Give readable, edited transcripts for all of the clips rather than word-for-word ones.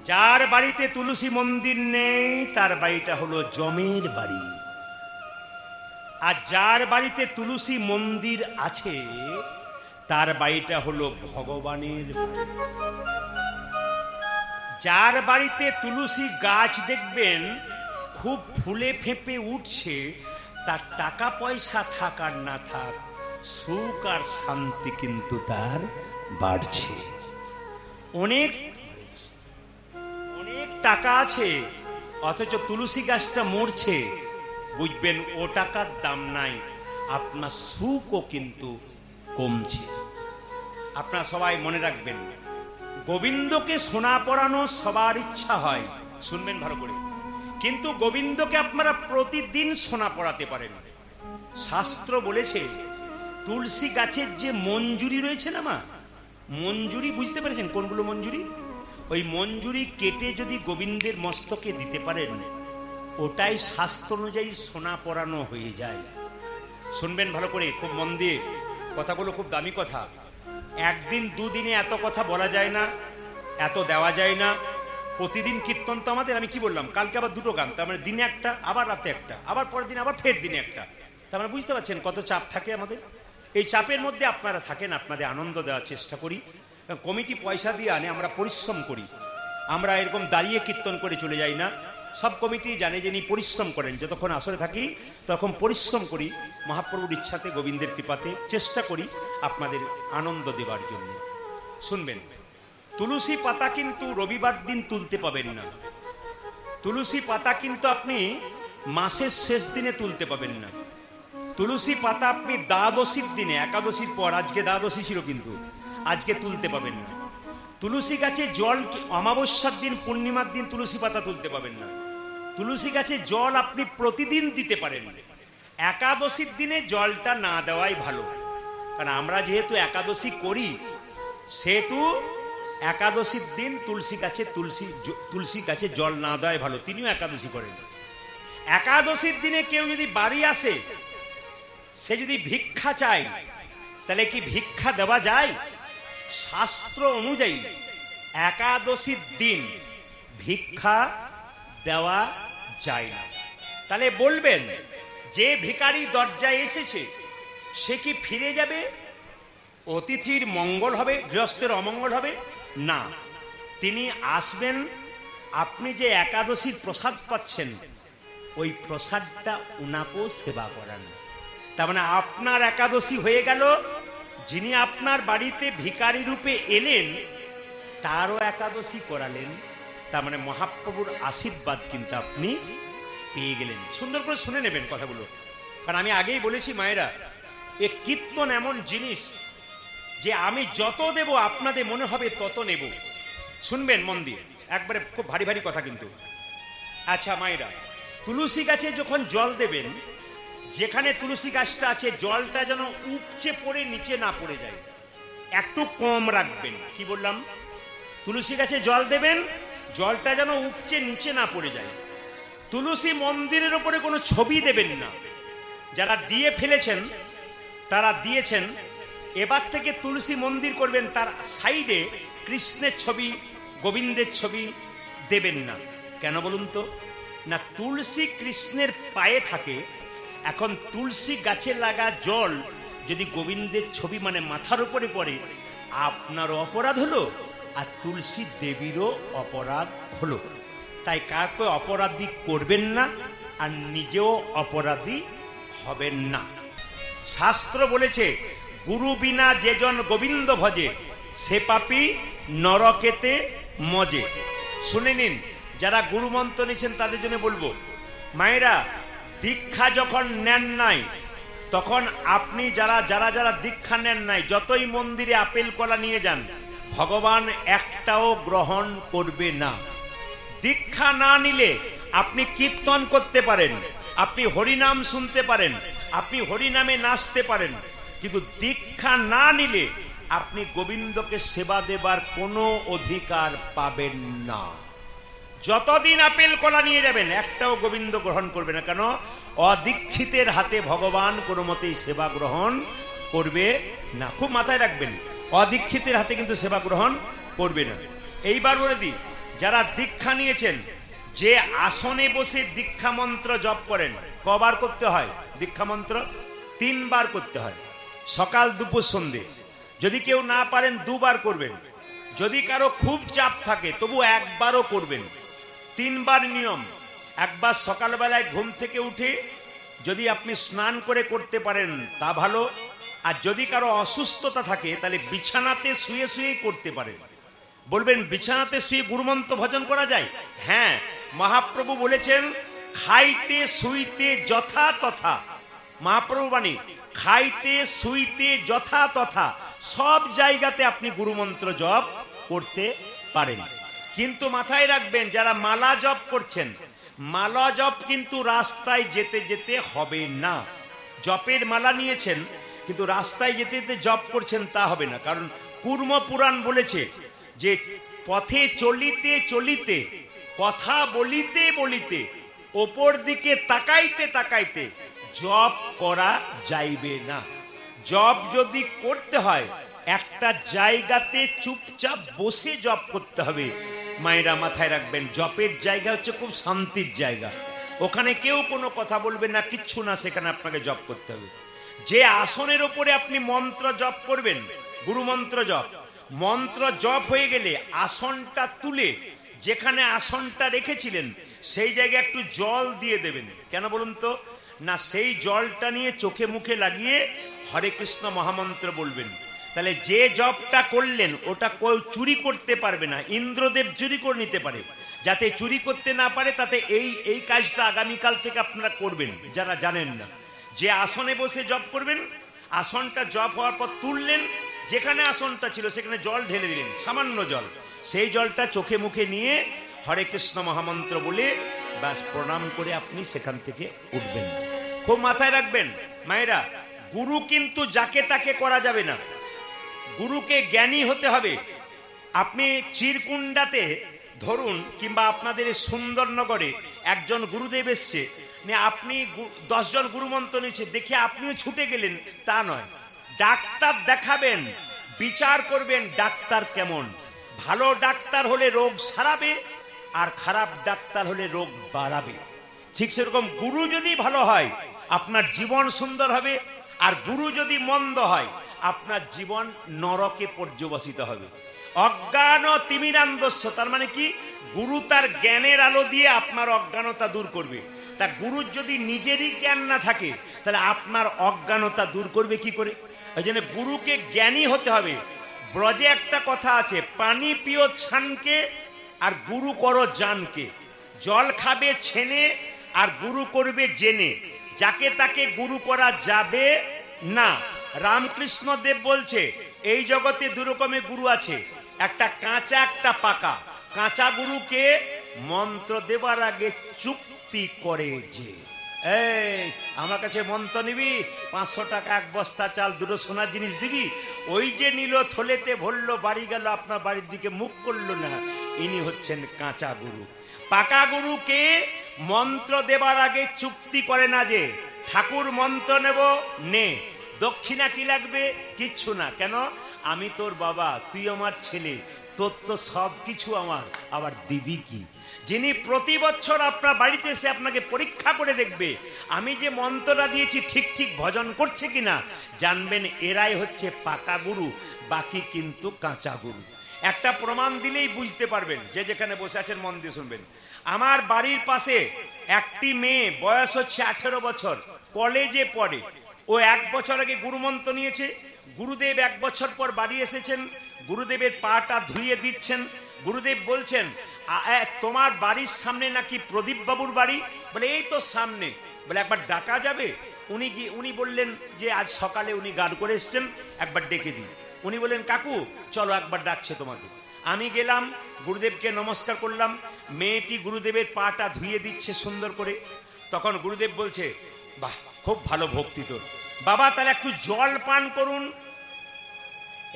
যার বাড়িতে তুলসী মন্দির নেই তার বাড়িটা হলো জমের বাড়ি, আর যার বাড়িতে তুলসী মন্দির আছে তার বাড়িটা হলো ভগবানের বাড়ি। যার বাড়িতে তুলসী গাছ দেখবেন খুব ফুলে ফেঁপে উঠছে, তার টাকা পয়সা থাক আর না থাক, সুখ আর শান্তি কিন্তু তার বাড়ছে। অনেক অনেক টাকা আছে অথচ তুলসী গাছটা মরছে, বুঝবেন ও টাকার দাম নাই, আপনার সুখও কিন্তু কমছে। আপনারা সবাই মনে রাখবেন, গোবিন্দকে সোনা পরানো সবার ইচ্ছা হয়, শুনবেন ভালো করে, কিন্তু গোবিন্দকে আপনারা প্রতিদিন সোনা পরাতে পারেন। শাস্ত্র বলেছে তুলসী গাছের যে মঞ্জুরি রয়েছে না মা, মঞ্জুরি বুঝতে পেরেছেন কোনগুলো মঞ্জুরি? ওই মঞ্জুরি কেটে যদি গোবিন্দের মস্তকে দিতে পারেন, ওটাই শাস্ত্র অনুযায়ী সোনা পরানো হয়ে যায়। শুনবেন ভালো করে, খুব মন দিয়ে, কথাগুলো খুব দামি কথা। একদিন দুদিনে এত কথা বলা যায় না, এত দেওয়া যায় না। প্রতিদিন কীর্তন তো আমাদের, আমি কি বললাম, কালকে আবার দুটো গান, তার মানে দিনে একটা, আবার রাতে একটা, আবার পরের দিন আবার ফের দিনে একটা। তার মানে বুঝতে পারছেন কত চাপ থাকে আমাদের। এই চাপের মধ্যে আপনারা থাকেন, আপনাদের আনন্দ দেওয়ার চেষ্টা করি। কমিটি পয়সা দিয়ে আনে, আমরা পরিশ্রম করি, আমরা এরকম দাঁড়িয়ে কীর্তন করে চলে যাই না। সব কমিটি জানে যিনি পরিশ্রম করেন, যতক্ষণ আসরে থাকি তখন পরিশ্রম করি, মহাপ্রভুর ইচ্ছাতে, গোবিন্দের কৃপাতে চেষ্টা করি আপনাদের আনন্দ দেবার জন্য। শুনবেন, তুলসী পাতা কিন্তু রবিবার দিন তুলতে পাবেন না, তুলসী পাতা কিন্তু আপনি মাসের শেষ দিনে তুলতে পাবেন না, তুলসী পাতা আপনি দ্বাদশীর দিনে, একাদশীর পর, আজকে দ্বাদশী ছিল কিন্তু আজকে তুলতে পাবেন না। তুলসী গাছে জল অমাবস্যার দিন, পূর্ণিমার দিন তুলসী পাতা তুলতে পাবেন না। তুলসী গাছে জল আপনি প্রতিদিন দিতে পারেন, একাদশীর দিনে জলটা না দেওয়াই ভালো। কারণ আমরা যেহেতু একাদশী করি, সেহেতু একাদশীর দিন তুলসী গাছে জল না দেওয়াই ভালো। তিনিও একাদশী করেন। একাদশীর দিনে কেউ যদি বাড়ি আসে, সে যদি ভিক্ষা চায়, তাহলে কি ভিক্ষা দেওয়া যায়? শাস্ত্র অনুযায়ী একাদশীর দিন ভিক্ষা দেওয়া যায় না। তাহলে বলবেন, যে ভিখারি দরজায় এসেছে সে কি ফিরে যাবে? অতিথির মঙ্গল হবে, গৃহস্থের অমঙ্গল হবে না। তিনি আসবেন, আপনি যে একাদশীর প্রসাদ পাচ্ছেন ওই প্রসাদটা উনাকেও সেবা করান। তার মানে আপনার একাদশী হয়ে গেল, যিনি আপনার বাড়িতে ভিখারি রূপে এলেন তারও একাদশী করালেন। তার মানে মহাপ্রভুর আশীর্বাদ কিন্তু আপনি পেয়ে গেলেন। সুন্দর করে শুনে নেবেন কথাগুলো, কারণ আমি আগেই বলেছি মায়েরা, এ কীর্তন এমন জিনিস যে আমি যত দেব আপনাদের মনে হবে তত নেব। শুনবেন মন দিয়ে, একবারে খুব ভারী ভারী কথা কিন্তু। আচ্ছা মায়েরা, তুলসী গাছে যখন জল দেবেন, যেখানে তুলসী গাছটা আছে জলটা যেন উপচে পড়ে নিচে না পড়ে যায়, একটু কম রাখবেন। কি বললাম? তুলসী গাছে জল দেবেন, জলটা যেন উপচে নিচে না পড়ে যায়। তুলসী মন্দিরের উপরে কোনো ছবি দেবেন না। যারা দিয়ে ফেলেছেন তারা দিয়েছেন, এবার থেকে তুলসী মন্দির করবেন, তার সাইডে কৃষ্ণের ছবি, গোবিন্দের ছবি দেবেন না। কেন বলুন তো? না, তুলসী কৃষ্ণের পায়ে থাকে। এখন তুলসী গাছে লাগা জল যদি গোবিন্দের ছবি মানে মাথার উপরে পড়ে, আপনারও অপরাধ হলো আর তুলসী দেবীরও অপরাধ হলো। তাই কাউকে অপরাধী করবেন না আর নিজেও অপরাধী হবেন না। শাস্ত্র বলেছে, গুরু বিনা যেজন গোবিন্দ ভজে, সে পাপী নরকেতে মজে। শুনে নিন, যারা গুরু মন্ত্র নিয়েছেন তাদের জন্য বলবো, মায়েরা, দীক্ষা যখন নেন নাই, তখন আপনি যারা যারা যারা দীক্ষা নেন নাই, যতই মন্দিরে আপেল কলা নিয়ে যান, ভগবান একটাও গ্রহণ করবে না। দীক্ষা না নিলে আপনি কীর্তন করতে পারেন, আপনি হরিনাম শুনতে পারেন, আপনি হরিনামে নাচতে পারেন, কিন্তু দীক্ষা না নিলে আপনি গোবিন্দকে সেবা দেবার কোনো অধিকার পাবেন না। যতদিন আপেল কলা নিয়ে যাবেন একটাও গোবিন্দ গ্রহণ করবে না। কেন? অদীক্ষিতের হাতে ভগবান কোনো মতেই সেবা গ্রহণ করবে না। খুব মাথায় রাখবেন, অদীক্ষিতের হাতে কিন্তু সেবা গ্রহণ করবে না। এইবার বলে দিই, যারা দীক্ষা নিয়েছেন, যে আসনে বসে দীক্ষা মন্ত্র জপ করেন, কবার করতে হয় দীক্ষা মন্ত্র? 3 বার করতে হয়, সকাল দুপুর সন্ধে। যদি কেউ না পারেন 2 বার করবেন, যদি কারো খুব চাপ থাকে তবু 1 বারও করবেন। 3 বার নিয়ম। একবার সকালবেলায় ঘুম থেকে উঠে যদি আপনি স্নান করে করতে পারেন তা ভালো, আর যদি কারো অসুস্থতা থাকে তাহলে বিছানাতে শুয়ে শুয়েই করতে পারেন। বলবেন বিছানাতে শুয়ে গুরুমন্ত্র ভজন করা যায়? হ্যাঁ, মহাপ্রভু বলেছেন খাইতে শুইতে যথা তথা। মহাপ্রভু বাণী, খাইতে শুইতে যথা তথা সব জায়গাতে আপনি গুরুমন্ত্র জপ করতে পারেন। কিন্তু মাথায় রাখবেন, যারা মালা জপ করছেন, মালা জপ কিন্তু রাস্তায় যেতে যেতে হবে না। জপের মালা নিয়েছেন কিন্তু রাস্তায় যেতে যেতে জপ করছেন তা হবে না। কারণ কুর্ম পুরাণ বলেছে যে পথে চলিতে চলিতে, কথা বলিতে বলিতে, ওপর দিকে তাকাইতে তাকাইতে জপ করা যাইবে না। জপ যদি করতে হয় একটা জায়গাতে চুপচাপ বসে জপ করতে হবে। মায়েরা মাথায় রাখবেন, জপের জায়গা হচ্ছে খুব শান্তির জায়গা, ওখানে কেউ কোনো কথা বলবে না, কিচ্ছু না, সেখানে আপনাকে জপ করতে হবে। যে আসনের ওপরে আপনি মন্ত্র জপ করবেন, গুরু মন্ত্র জপ, মন্ত্র জপ হয়ে গেলে আসনটা তুলে যেখানে আসনটা রেখেছিলেন সেই জায়গায় একটু জল দিয়ে দেবেন। কেন বলুন তো? না, সেই জলটা নিয়ে চোখে মুখে লাগিয়ে হরে কৃষ্ণ মহামন্ত্র বলবেন। তাহলে যে জপটা করলেন ওটা কেউ চুরি করতে পারবে না, ইন্দ্রদেব চুরি করে নিতে পারে। যাতে চুরি করতে না পারে তাতে এই কাজটা আগামীকাল থেকে আপনারা করবেন যারা জানেন না। যে আসনে বসে জপ করবেন, আসনটা জপ হওয়ার পর তুললেন, যেখানে আসনটা ছিল সেখানে জল ঢেলে দিলেন, সামান্য জল, সেই জলটা চোখে মুখে নিয়ে হরে কৃষ্ণ মহামন্ত্র বলে ব্যাস প্রণাম করে আপনি সেখান থেকে উঠবেন। খুব মাথায় রাখবেন মায়েরা, গুরু কিন্তু যাকে তাকে করা যাবে না, গুরুকে জ্ঞানী হতে হবে। আপনি চিরকুণ্ডাতে ধরুন কিংবা আপনাদের সুন্দরনগরে একজন গুরুদেব এসছে, আপনি 10 জন গুরুমন্ত্র নিচ্ছে দেখে আপনিও ছুটে গেলেন তা নয়। ডাক্তার দেখাবেন, বিচার করবেন ডাক্তার কেমন। ভালো ডাক্তার হলে রোগ সারাবে, আর খারাপ ডাক্তার হলে রোগ বাড়াবে। ঠিক সেরকম গুরু যদি ভালো হয় আপনার জীবন সুন্দর হবে, আর গুরু যদি মন্দ হয় আপনার জীবন নরকে পর্যবসিত হবে। অজ্ঞান তিমিরান্ধস্য, তার মানে কি? গুরু তার জ্ঞানের আলো দিয়ে আপনার অজ্ঞানতা দূর করবে। তা গুরুর যদি নিজেরই জ্ঞান না থাকে তাহলে আপনার অজ্ঞানতা দূর করবে কি করে? ওই জন্য গুরুকে জ্ঞানী হতে হবে। ব্রজে একটা কথা আছে, পানি পিও ছানকে আর গুরু করো জানকে। জল খাবে ছেনে আর গুরু করবে জেনে, যাকে তাকে গুরু করা যাবে না। রামকৃষ্ণ দেব বলছে এই জগতে 2 রকমের গুরু আছে, একটা কাঁচা একটা পাকা। কাঁচা গুরুকে মন্ত্র দেবার আগে চুক্তি করে যে, এই আমার কাছে মন্ত্র নিবি, 500 টাকা 1 বস্তা চাল 2 সোনার জিনিস দিবি। ওই যে নিল থলেতে ভরলো, বাড়ি গেল, আপনার বাড়ির দিকে মুখ করলো না, ইনি হচ্ছেন কাঁচা গুরু। পাকা গুরুকে মন্ত্র দেবার আগে চুক্তি করে না যে ঠাকুর মন্ত্র নেব নে, দক্ষিণা কি লাগবে? কিচ্ছু না। কেন? আমি তোর বাবা, তুই আমার ছেলে, তোর তো সব কিছু আমার, আবার দিবি কি? যিনি প্রতি বছর আপনার বাড়িতে এসে আপনাকে পরীক্ষা করে দেখবে আমি যে মন্ত্রটা দিয়েছি ঠিক ঠিক ভজন করছে কিনা, জানবেন এরাই হচ্ছে পাকা গুরু, বাকি কিন্তু কাঁচা গুরু। একটা প্রমাণ দিলেই বুঝতে পারবেন, যে যেখানে বসে আছেন মন দিয়ে শুনবেন। আমার বাড়ির পাশে একটি মেয়ে, বয়স হচ্ছে 18 বছর, কলেজে পড়ে। ও 1 বছর আগে গুরুমন্ত্র নিয়েছে। গুরুদেব 1 বছর পর বাড়ি এসেছেন, গুরুদেবের পাটা ধুইয়ে দিচ্ছেন। গুরুদেব বলছেন তোমার বাড়ির সামনে নাকি প্রদীপ বাবুর বাড়ি? বলে এই তো সামনে। বলে একবার ডাকা যাবে? উনি বললেন যে আজ সকালে উনি গান করে এসছেন, একবার ডেকে দিই। উনি বললেন কাকু চলো, একবার ডাকছে তোমাকে। আমি গেলাম, গুরুদেবকে নমস্কার করলাম। মেয়েটি গুরুদেবের পাটা ধুইয়ে দিচ্ছে সুন্দর করে। তখন গুরুদেব বলছে বাহ, খুব ভালো ভক্তি তোর বাবা, তাহলে একটু জল পান করুন।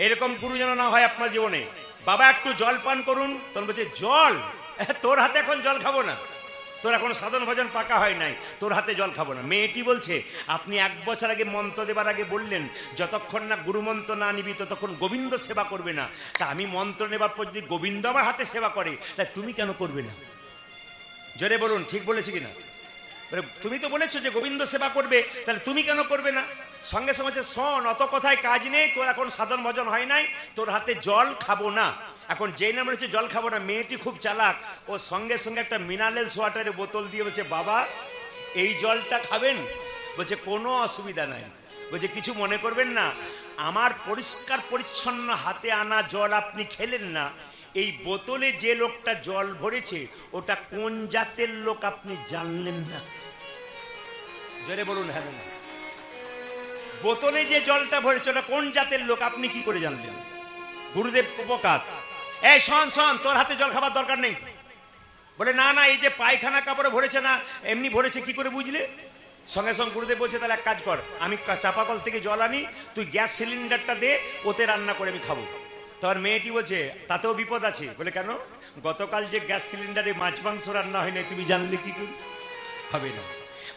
এরকম গুরু যেন না হয় আপনার জীবনে। বাবা একটু জল পান করুন। তখন বলছে জল? তোর হাতে এখন জল খাবো না। তোর এখন সাধন ভজন পাকা হয় নাই, তোর হাতে জল খাবো না। মেয়েটি বলছে আপনি 1 বছর আগে মন্ত্র দেবার আগে বললেন যতক্ষণ না গুরু মন্ত্র না নিবি ততক্ষণ গোবিন্দ সেবা করবে না। তা আমি মন্ত্র নেবার পর যদি গোবিন্দ আমার হাতে সেবা করে তাই তুমি কেন করবে না? জোরে বলুন, ঠিক বলেছি কিনা? তুমি তো বলেছো যে গোবিন্দ সেবা করবে, তাহলে তুমি কেন করবে না? সঙ্গে সঙ্গে শোন, অত কথায় কাজ নেই, তোর এখন সাধন ভজন হয় নাই, তোর হাতে জল খাবো না। এখন যেই নাম বলেছে জল খাবো না, মেয়েটি খুব চালাক, ও সঙ্গে সঙ্গে একটা মিনারেলস ওয়াটারের বোতল দিয়ে বলছে বাবা এই জলটা খাবেন? বলছে কোনো অসুবিধা নাই। বলছে কিছু মনে করবেন না, আমার পরিষ্কার পরিচ্ছন্ন হাতে আনা জল আপনি খেলেন না, এই বোতলে যে লোকটা জল ভরেছে ওটা কোন জাতের লোক আপনি জানলেন না? জোরে বলুন হ্যাঁ না। বোতলে যে জলটা ভরেছে ওটা কোন জাতের লোক আপনি কি করে জানলেন? গুরুদেব উপকার। এই শোন শোন, তোর হাতে জল খাবার দরকার নেই। বলে না না, এই যে পায়খানা কাপড়ে ভরেছে না, এমনি ভরেছে, কি করে বুঝলে? সঙ্গে সঙ্গে গুরুদেব বলছে তাহলে এক কাজ কর, আমি চাপাকল থেকে জল আনি, তুই গ্যাস সিলিন্ডারটা দে, ওতে রান্না করে আমি খাবো। তখন মেয়েটি বলছে তাতেও বিপদ আছে। বলে কেন? গতকাল যে গ্যাস সিলিন্ডারে মাছ মাংস রান্না হয় না, তুমি জানলে কি করে? হবে না।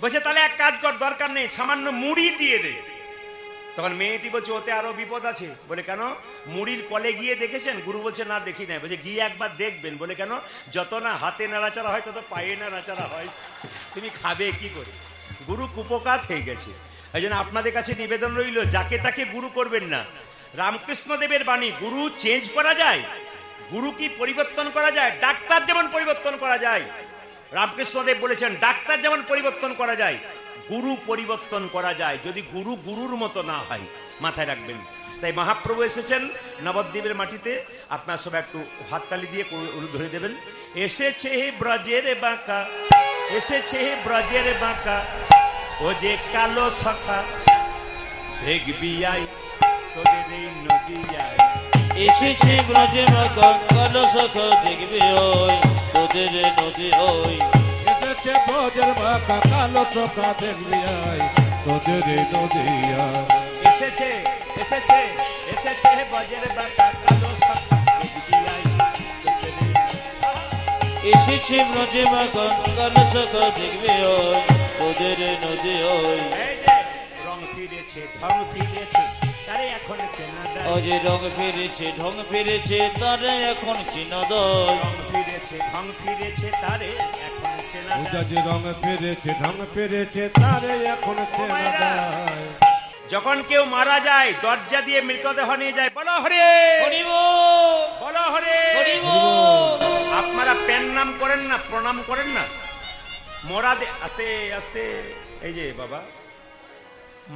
বলছে তাহলে এক কাজ কর, দরকার নেই, সামান্য মুড়ি দিয়ে দে। তখন মেয়েটি বলছে ওতে আরো বিপদ আছে। বলে কেন? মুড়ির কলে গিয়ে দেখেছেন? গুরু বলছে না দেখি নাই। বলছে গিয়ে একবার দেখবেন। বলে কেন? যত না হাতে নাড়াচাড়া হয় তত পায়ে নাড়াচাড়া হয়, তুমি খাবে কি করে? গুরু কুপকাত হয়ে গেছে। এই জন্য আপনাদের কাছে নিবেদন রইল, যাকে তাকে গুরু করবেন না। রামকৃষ্ণ দেবের বাণী, গুরু চেঞ্জ করা যায়, গুরু কি পরিবর্তন করা যায়? ডাক্তার যেমন পরিবর্তন করা যায়, রামকৃষ্ণ দেব বলেছেন ডাক্তার যেমন পরিবর্তন করা যায়, গুরু পরিবর্তন করা যায়, যদি গুরু গুরুর মতো না হয়। মাথায় রাখবেন। তাই মহাপ্রভু এসেছেন নবদ্বীপের মাটিতে, আপনার সব একটু হাততালি দিয়ে ধরে দেবেন। এসেছে ব্রজের বাঁকা, এসেছে ব্রজের বাঁকা, ও যে কালো সখা দেখবি আই তোদের এই নদিয়ায়। এসেছে ব্রজের বাঁকা কালো সখা দেখবি ওই তোদের নদী ওই। এসেছে ব্রজের বাঁকা কালো সখা দেখবি আই তোদের নদিয়ায়। এসেছে এসেছে এসেছে ব্রজের বাঁকা কালো সখা দেখবি আই। এসেছে ব্রজের বাঁকা কালো সখা দেখবি ওই তোদের নদী ওই। এই যে রং ফিরেছে ঢং ফিরেছে তারে এখন চেনা যায়। ও যে রং ফিরেছে ঢং ফিরেছে তারে এখন চিনা দেয়। রং ফিরেছে ঢং ফিরেছে তারে এখন চেনা যায়। যে রং ফিরেছে ঢং ফিরেছে তারে এখন চেনা যায়। যখন কেউ মারা যায় দরজা দিয়ে মৃতদেহ নিয়ে যায়, বলো হরে হরি বল বলো হরে। হরি বল। আপনারা পেন নাম করেন না, প্রণাম করেন না? মরা আস্তে আস্তে, এই যে বাবা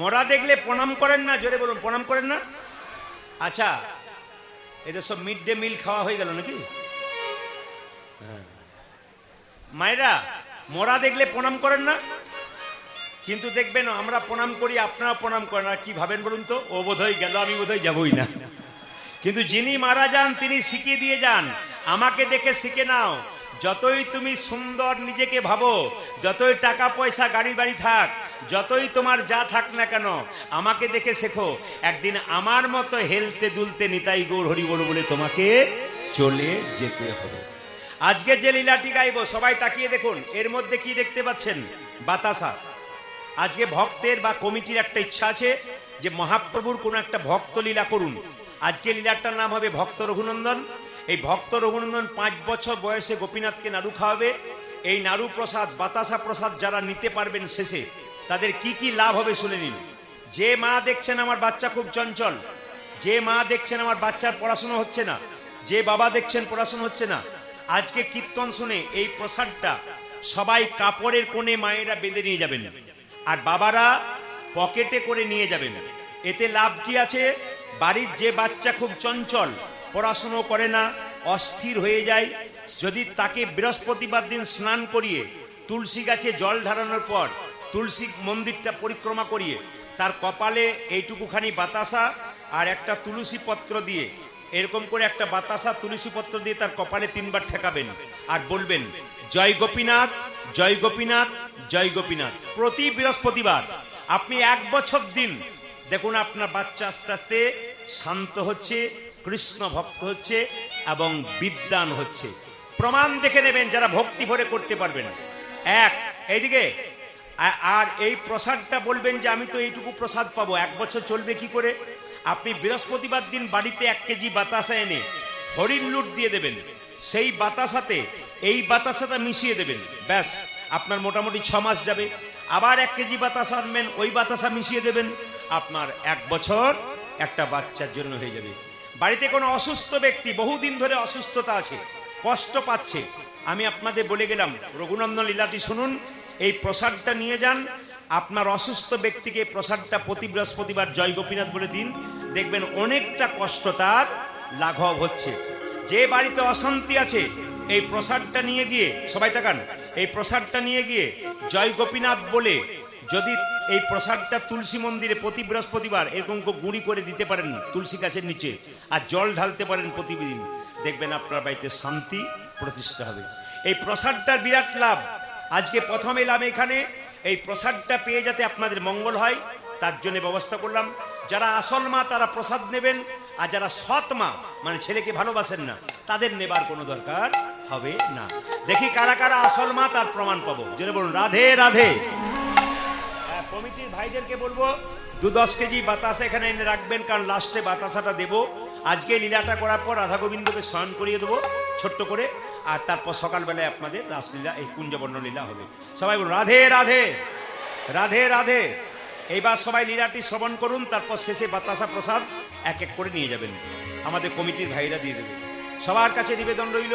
মরা দেখলে প্রণাম করেন না? জোরে বলুন, প্রণাম করেন না? আচ্ছা, এদের সব মিড ডে মিল খাওয়া হয়ে গেল নাকি? মায়েরা মরা দেখলে প্রণাম করেন না? কিন্তু দেখবেন আমরা প্রণাম করি, আপনারা প্রণাম করেন। আর কি ভাবেন বলুন তো? ও বোধহয় গেল, আমি বোধহয় যাবই না। কিন্তু যিনি মারা যান তিনি শিখিয়ে দিয়ে যান, আমাকে দেখে শিখে নাও। যতই তুমি সুন্দর নিজেকে ভাবো, যতই টাকা পয়সা গাড়ি বাড়ি থাক, যতই তোমার যা থাক না কেন, আমাকে দেখে শেখো। একদিন আমার মতো হেলতে দুলতে নিতাই গৌর হরি বল বলে তোমাকে চলে যেতে হবে। আজকে যে লীলাটি গাইব সবাই তাকিয়ে দেখুন, এর মধ্যে কি দেখতে পাচ্ছেন? বাতাসা। আজকে ভক্তের বা কমিটির একটা ইচ্ছা আছে যে মহাপ্রভুর কোনো একটা ভক্ত লীলা করুন। আজকে লীলাটার নাম হবে ভক্ত রঘুনন্দন। এই ভক্ত রঘুনন্দন 5 বছর বয়সে গোপীনাথকে নাড়ু খাওয়াবে। এই নাড়ু প্রসাদ, বাতাসা প্রসাদ যারা নিতে পারবেন শেষে, তাদের কি কি লাভ হবে শুনে নিন। যে মা দেখছেন আমার বাচ্চা খুব চঞ্চল, যে মা দেখছেন আমার বাচ্চার পড়াশোনা হচ্ছে না, যে বাবা দেখছেন পড়াশোনা হচ্ছে না, আজকে কীর্তন শুনে এই প্রসাদটা সবাই কাপড়ের কোণে মায়েরা বেঁধে নিয়ে যাবেন, আর বাবারা পকেটে করে নিয়ে যাবেন। এতে লাভ কি আছে? বাড়ির যে বাচ্চা খুব চঞ্চল, পড়াশুনো করে না, অস্থির হয়ে যায়, যদি তাকে বৃহস্পতিবার দিন স্নান করিয়ে তুলসী গাছে জল ঢালানোর পর তুলসী মন্দিরটা পরিক্রমা করিয়ে তার কপালে এইটুকুখানি বাতাসা আর একটা তুলসী পত্র দিয়ে, এরকম করে একটা বাতাসা তুলসী পত্র দিয়ে তার কপালে 3 বার ঠেকাবেন আর বলবেন জয় গোপীনাথ জয় গোপীনাথ জয় গোপীনাথ। প্রতি বৃহস্পতিবার আপনি 1 বছর দিন দেখুন আপনার বাচ্চা আস্তে আস্তে শান্ত হচ্ছে, কৃষ্ণ ভক্ত হচ্ছে এবং বিদ্বান হচ্ছে। প্রমাণ দেখে নেবেন যারা ভক্তি ভরে করতে পারবেন। এক এইদিকে আর এই প্রসাদটা বলবেন যে আমি তো এইটুকু প্রসাদ পাবো, 1 বছর চলবে কি করে? আপনি বৃহস্পতিবার দিন বাড়িতে 1 কেজি বাতাসা এনে হরিণ লুট দিয়ে দেবেন, সেই বাতাসাতে এই বাতাসাটা মিশিয়ে দেবেন, ব্যাস আপনার মোটামুটি 6 মাস যাবে। আবার 1 কেজি বাতাসা আনবেন, ওই বাতাসা মিশিয়ে দেবেন, আপনার 1 বছর একটা বাচ্চার জন্য হয়ে যাবে। বাড়িতে কোনো অসুস্থ ব্যক্তি বহুদিন ধরে অসুস্থতা আছে, কষ্ট পাচ্ছে, আমি আপনাদের বলে গেলাম রঘুনন্দন লীলাটি শুনুন, এই প্রসাদটা নিয়ে যান, আপনার অসুস্থ ব্যক্তিকে প্রসাদটা প্রতি বৃহস্পতিবার জয় গোপীনাথ বলে দিন, দেখবেন অনেকটা কষ্ট তার লাঘব হচ্ছে। যে বাড়িতে অশান্তি আছে এই প্রসাদটা নিয়ে গিয়ে, সবাই তাকান, এই প্রসাদটা নিয়ে গিয়ে জয় গোপীনাথ বলে যদি এই প্রসাদটা তুলসী মন্দিরে প্রতি বৃহস্পতিবার এরকম গুঁড়ি করে দিতে পারেন তুলসী গাছের নিচে, আর জল ঢালতে পারেন প্রতিদিন, দেখবেন আপনার বাড়িতে শান্তি প্রতিষ্ঠা হবে। এই প্রসাদটার বিরাট লাভ, আজকে প্রথম এলাম এখানে, এই প্রসাদটা পেয়ে যাতে আপনাদের মঙ্গল হয় তার জন্য ব্যবস্থা করলাম। যারা আসল মা তারা প্রসাদ নেবেন, আর যারা সৎ মা মানে ছেলেকে ভালোবাসেন না তাদের নেবার কোনো দরকার হবে না। দেখি কারা কারা আসল মা তার প্রমাণ পাবো, যেন বলুন রাধে রাধে। কমিটির ভাইদেরকে বলবো 2-10 কেজি বাতাসা এখানে এনে রাখবেন, কারণ লাস্টে বাতাসাটা দেবো। আজকে লীলাটা করার পর রাধা গোবিন্দকে স্মরণ করিয়ে দেবো ছোট্ট করে, আর তারপর সকালবেলায় আপনাদের রাসলীলা এই কুঞ্জবর্ণ লীলা হবে। সবাই বলুন রাধে রাধে রাধে রাধে। এইবার সবাই লীলাটি শ্রবণ করুন, তারপর শেষে বাতাসা প্রসাদ এক এক করে নিয়ে যাবেন, আমাদের কমিটির ভাইরা দিয়ে দেবে। সবার কাছে নিবেদন রইল,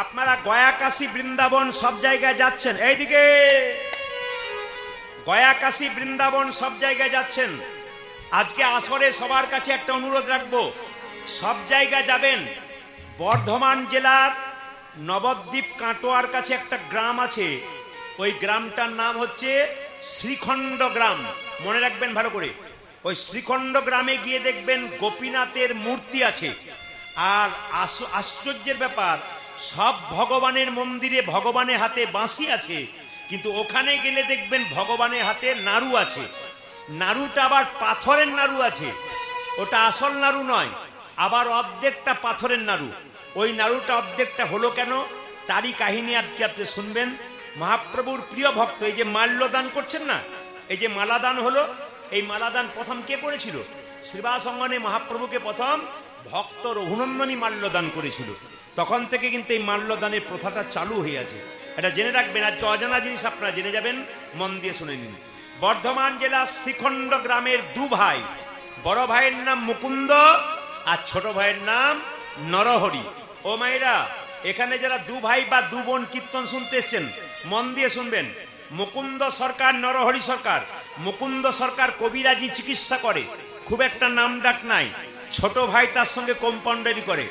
আপনারা গয়া কাশী বৃন্দাবন সব জায়গায় যাচ্ছেন, এইদিকে গয়া কাশী বৃন্দাবন সব জায়গায় যাচ্ছেন, আজকে আসরে সবার কাছে একটা অনুরোধ রাখবো, সব জায়গায় যাবেন। বর্ধমান জেলার নবদ্বীপ কাটোয়ার কাছে একটা গ্রাম আছে, ওই গ্রামটার নাম হচ্ছে শ্রীখণ্ড গ্রাম, মনে রাখবেন ভালো করে। ওই শ্রীখণ্ড গ্রামে গিয়ে দেখবেন গোপীনাথের মূর্তি আছে, আর আশ্চর্যের ব্যাপার, সব ভগবানের মন্দিরে ভগবানের হাতে বাঁশি আছে, কিন্তু ওখানে গেলে দেখবেন ভগবানের হাতে নাড়ু আছে। নাড়ুটা আবার পাথরের নাড়ু আছে, ওটা আসল নাড়ু নয়, আবার অর্ধেকটা পাথরের নাড়ু। ওই নাড়ুটা অর্ধেকটা হলো কেন, তারই কাহিনী আজকে আপনি শুনবেন। মহাপ্রভুর প্রিয় ভক্ত এই যে মাল্যদান করছেন না, এই যে মালাদান হলো, এই মালাদান প্রথম কে করেছিল? শ্রীবাস অঙ্গনে মহাপ্রভুকে প্রথম ভক্ত রঘুনন্দনই মাল্যদান করেছিল। তখন থেকে কিন্তু এই মাল্যদানের প্রথাটা চালু হয়ে আছে, এটা জেনে রাখবেন। আজকে অজানা জিনিস আপনারা জেনে যাবেন, মন দিয়ে শুনে নিন। বর্ধমান জেলার শ্রীখণ্ড গ্রামের 2 ভাই, বড় ভাইয়ের নাম মুকুন্দ আর ছোট ভাইয়ের নাম নরহরি। ও মায়েরা, এখানে যারা 2 ভাই বা 2 বোন কীর্তন শুনতে এসছেন মন দিয়ে শুনবেন। মুকুন্দ সরকার, নরহরি সরকার। মুকুন্দ সরকার কবিরাজি চিকিৎসা করে, খুব একটা নাম ডাক নাই। ছোট ভাই তার সঙ্গে কম্পাউন্ডারি করে।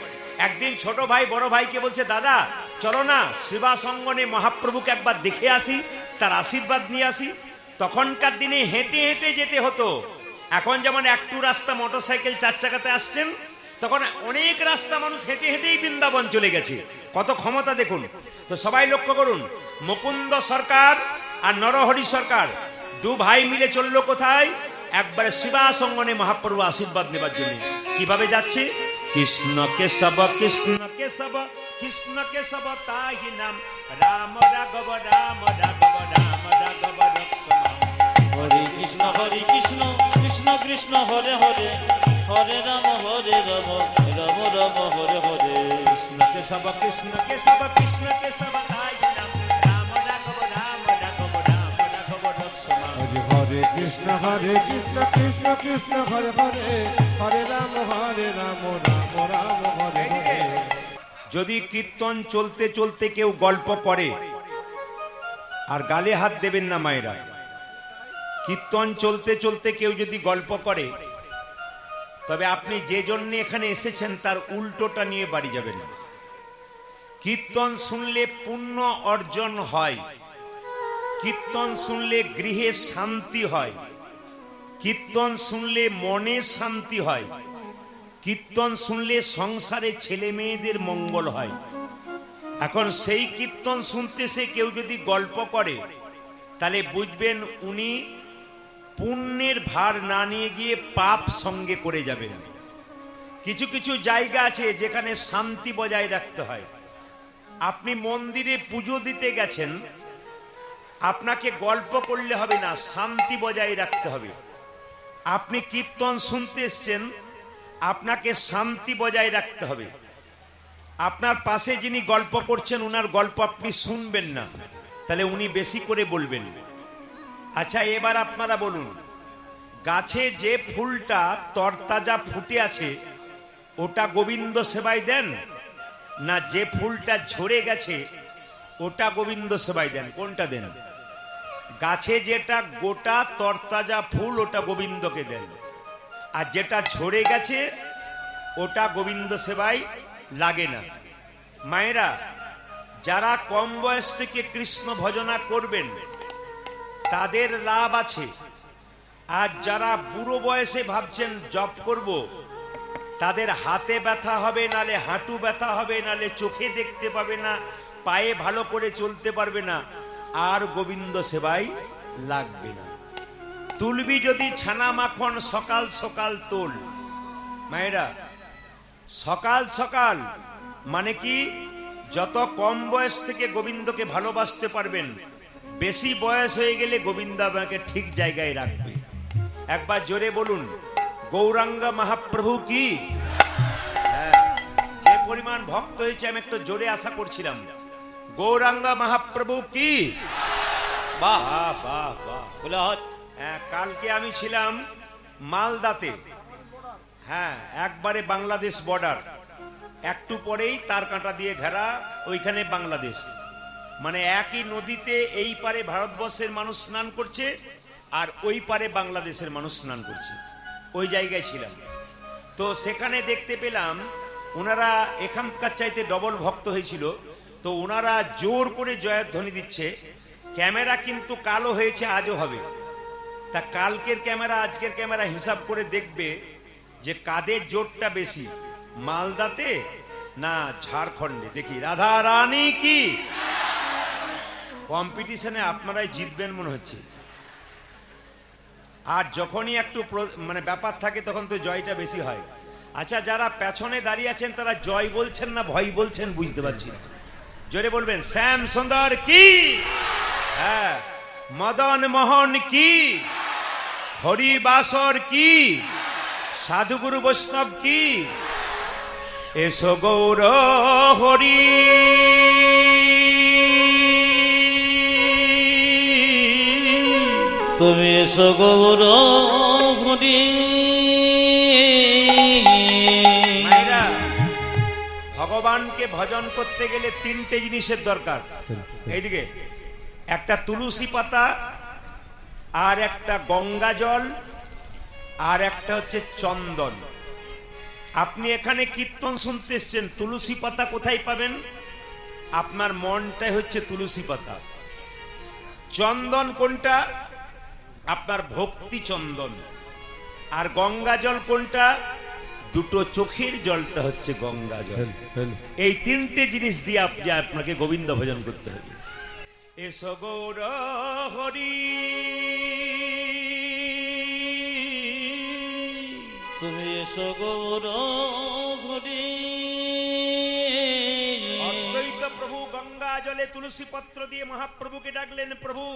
একদিন ছোট ভাই বড় ভাইকে বলছে, দাদা চলো না শ্রীবাস অঙ্গনে মহাপ্রভুকে একবার দেখে আসি, তার আশীর্বাদ নিয়ে আসি। তখনকার দিনে হেঁটে হেঁটে যেতে হতো, এখন যেমন একটু রাস্তা মোটরসাইকেল 4 চাকাতে আসছেন, তখন অনেক রাস্তা মানুষ হেঁটে হেঁটেই বৃন্দাবন চলে গেছে, কত ক্ষমতা দেখুন। তো সবাই লক্ষ্য করুন, মুকুন্দ সরকার আর নরহরি সরকার 2 ভাই মিলে চললো কোথায়? একবারে শ্রীবাস অঙ্গনে মহাপ্রভু আশীর্বাদ নেবার জন্য। কিভাবে যাচ্ছে? কৃষ্ণ কেশব কৃষ্ণ কেশব কৃষ্ণ কেশব তাহি নাম, রাম রাঘব রাম রাঘব রাম রাঘব রক্ষম। হরে কৃষ্ণ কৃষ্ণ কৃষ্ণ হরে হরে, হরে রাম রাম রাম হরে হরে। কৃষ্ণ কেশব কৃষ্ণ কেশব কৃষ্ণ কেশব তাহি নাম, রাম রাঘব রাম রাঘব রাম রাঘব রক্ষম। হরে কৃষ্ণ কৃষ্ণ কৃষ্ণ হরে হরে, হরে রাম রাম রাম হরে হরে। যদি কীর্তন চলতে চলতে কেউ গল্প করে, আর গালে হাত দেবেন না মায়েরা, কীর্তন চলতে চলতে কেউ যদি গল্প করে, তবে আপনি যে জন্য এখানে এসেছেন তার উল্টোটা নিয়ে বাড়ি যাবেন। কীর্তন শুনলে পুণ্য অর্জন হয়, কীর্তন শুনলে গৃহে শান্তি হয়, কীর্তন শুনলে মনে শান্তি হয়, কীর্তন শুনলে সংসারে ছেলে মেয়েদের মঙ্গল হয়। এখন সেই কীর্তন শুনতে সে কেউ যদি গল্প করে, তাহলে বুঝবেন উনি পুণ্যের ভার না নিয়ে গিয়ে পাপ সঙ্গে করে যাবেন। কিছু কিছু জায়গা আছে যেখানে শান্তি বজায় রাখতে হয়। আপনি মন্দিরে পুজো দিতে গেছেন, আপনাকে গল্প করলে হবে না, শান্তি বজায় রাখতে হবে। আপনি কীর্তন শুনতে এসছেন, আপনাকে শান্তি বজায় রাখতে হবে। আপনার পাশে যিনি গল্প করছেন ওনার গল্প আপনি শুনবেন না, তাহলে উনি বেশি করে বলবেন। আচ্ছা, এবার আপনারা বলুন, গাছে যে ফুলটা তরতাজা ফুটে আছে ওটা গোবিন্দ সেবায় দেন, না যে ফুলটা ঝরে গেছে ওটা গোবিন্দ সেবায় দেন? কোনটা দেন? গাছে যেটা গোটা তরতাজা ফুল ওটা গোবিন্দকে দেন, আর যেটা ঝরে গেছে ওটা গোবিন্দ সেবায় লাগে না। মায়েরা, যারা কম বয়স থেকে কৃষ্ণ ভজনা করবেন তাদের লাভ আছে, আর যারা বুড়ো বয়সে ভাবছেন জপ করব, তাদের হাতে ব্যথা হবে, নালে হাঁটু ব্যথা হবে, নালে চোখে দেখতে পাবে না, পায়ে ভালো করে চলতে পারবে না, আর গোবিন্দ সেবায় লাগবে না। তুলবি যদি ছানা মাখন সকাল সকাল তোল। মায়েরা, সকাল সকাল মানে কি? যত কম বয়স থেকে গোবিন্দকে ভালোবাসতে পারবেন, বেশি বয়স হয়ে গেলে গোবিন্দ আপনাকে ঠিক জায়গায় রাখবে। একবার জোরে বলুন, গৌরাঙ্গ মহাপ্রভু কি? হ্যাঁ, যে পরিমাণ ভক্ত হয়েছে আমি একটু জোরে আশা করছিলাম। গৌরাঙ্গ মহাপ্রভু কি? বাহ বাহ বাহ বাহ। বলে হট। হ্যাঁ, কালকে আমি ছিলাম মালদাতে। হ্যাঁ, একবারে বাংলাদেশ বর্ডার, একটু পরেই তার কাঁটা দিয়ে ঘেরা, ওইখানে বাংলাদেশ। মানে একই নদীতে এই পারে ভারতবর্ষের মানুষ স্নান করছে আর ওই পারে বাংলাদেশের মানুষ স্নান করছে, ওই জায়গায় ছিলাম। তো সেখানে দেখতে পেলাম ওনারা এখানকার চাইতে ডবল ভক্ত হয়েছিল, তো ওনারা জোর করে জয়ধ্বনি দিচ্ছে। ক্যামেরা কিন্তু কালো হয়েছে, আজও হবে। তা কালকের ক্যামেরা আজকের ক্যামেরা হিসাব করে দেখবে যে কাদের জোরটা বেশি, মালদাতে না ঝাড়খণ্ডে। দেখি, রাধা রানী কি? কম্পিটিশনে আপনারাই জিতবেন মনে হচ্ছে। আর যখনই একটু মানে ব্যাপার থাকে তখন তো জয়টা বেশি হয়। আচ্ছা, যারা পেছনে দাঁড়িয়ে আছেন তারা জয় বলছেন না ভয় বলছেন বুঝতে পারছি না। জোরে বলবেন, শ্যাম সুন্দর কি? হ্যাঁ, মদন মোহন কি? হরিবাসর কি? সাধুগুরু বৈষ্ণব কি? এসো গৌর হরি। তুমি এসো গৌর হরি। মায়েরা, ভগবানকে ভজন করতে গেলে তিনটে জিনিসের দরকার। এইদিকে একটা তুলসী পাতা, আর একটা গঙ্গা জল, আর একটা হচ্ছে চন্দন। আপনি এখানে কীর্তন শুনতে এসছেন, তুলসী পাতা কোথায় পাবেন? আপনার মনটাই হচ্ছে তুলসী পাতা। চন্দন কোনটা? আপনার ভক্তি চন্দন। আর গঙ্গা জল কোনটা? দুটো চোখের জলটা হচ্ছে গঙ্গা জল। এই তিনটে জিনিস দিয়ে আপনাকে গোবিন্দ ভজন করতে হবে। এসো গৌর হরি। তুমি এসো গৌর হরি। অদ্বৈত প্রভু গঙ্গা জলে তুলসী পত্র দিয়ে মহাপ্রভুকে ডাকলেন, প্রভু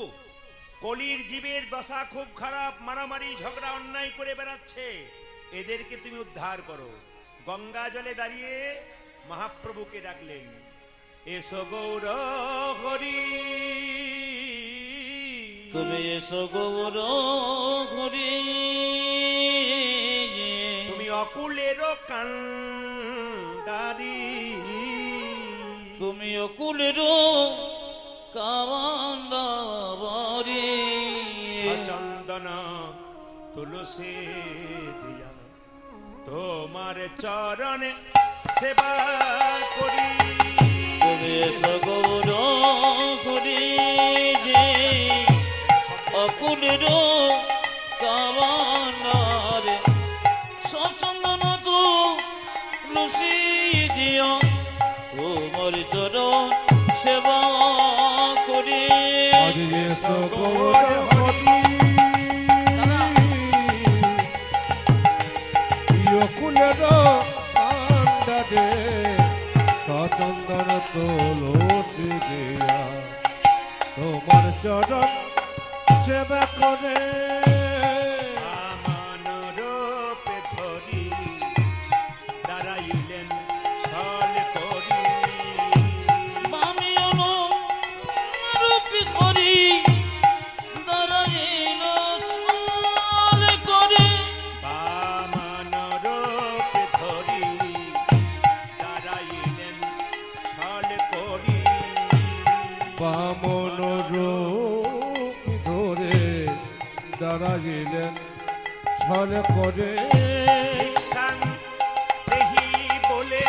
কলির জীবের দশা খুব খারাপ, মারামারি ঝগড়া অন্যায় করে বেড়াচ্ছে, এদেরকে তুমি উদ্ধার করো। গঙ্গা জলে দাঁড়িয়ে মহাপ্রভুকে ডাকলেন, এসো গৌর হরি। তুমি এসো গৌর হরি। তুমি অকুলের কান্ডারি, তুমি অকুলের কান্ডারি। সচন্দন তুলসী দিয়া তোমার চরণে সেবা করি। তুমি এসো গৌর হরি। অকুলের কান্ডারি, সচন্দন তুলসী দিয়া তোমার চরণ সেবা করি। চন্দন তুলসী দিয়া তোমার চরণ সেবা করে আমানরূপে ধরি দাঁড়াইলেন ছল করি আমি অনুরূপী করি দাঁড়াইল ছল করে বামানরূপে ধরি দাঁড়াইলেন ছল করি বামন রূপ ধরে দাঁড়াইলেন ছল করে ভিক্ষাং দেহি বলে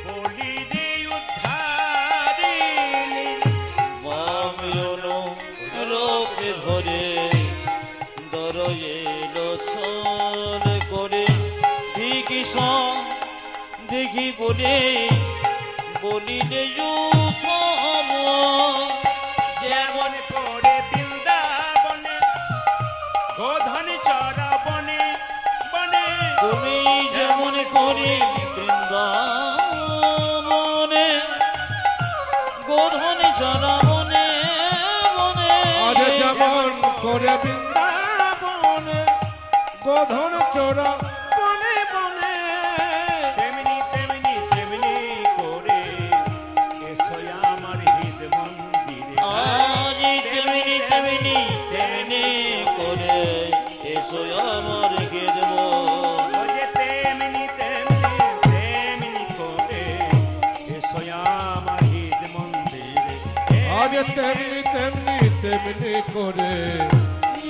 বলি রে উদ্ধারিলি আমি অনুরূপী ধরে দাঁড়াইল ছল করে ভিকিসং দেখি বলে বলিলে যুথম যেমন করে বৃন্দাবনে গোধন চরা বনে বনে তুমি যেমন করি বৃন্দাবনে গোধনে চরা বনে বনে আজ যেমন করে বৃন্দাবনে গোধন চোরা বনে বনে তেমনি তেমনি তেমনি করে এসো আমার হৃদ মন্দিরে আজ তেমনি তেমনি তেমনি করে এসো আমার গেরব ওরে তেমনি তেমনি তেমনি করে এসো আমার হৃদ মন্দিরে আজ তেমনি তেমনি তেমনি করে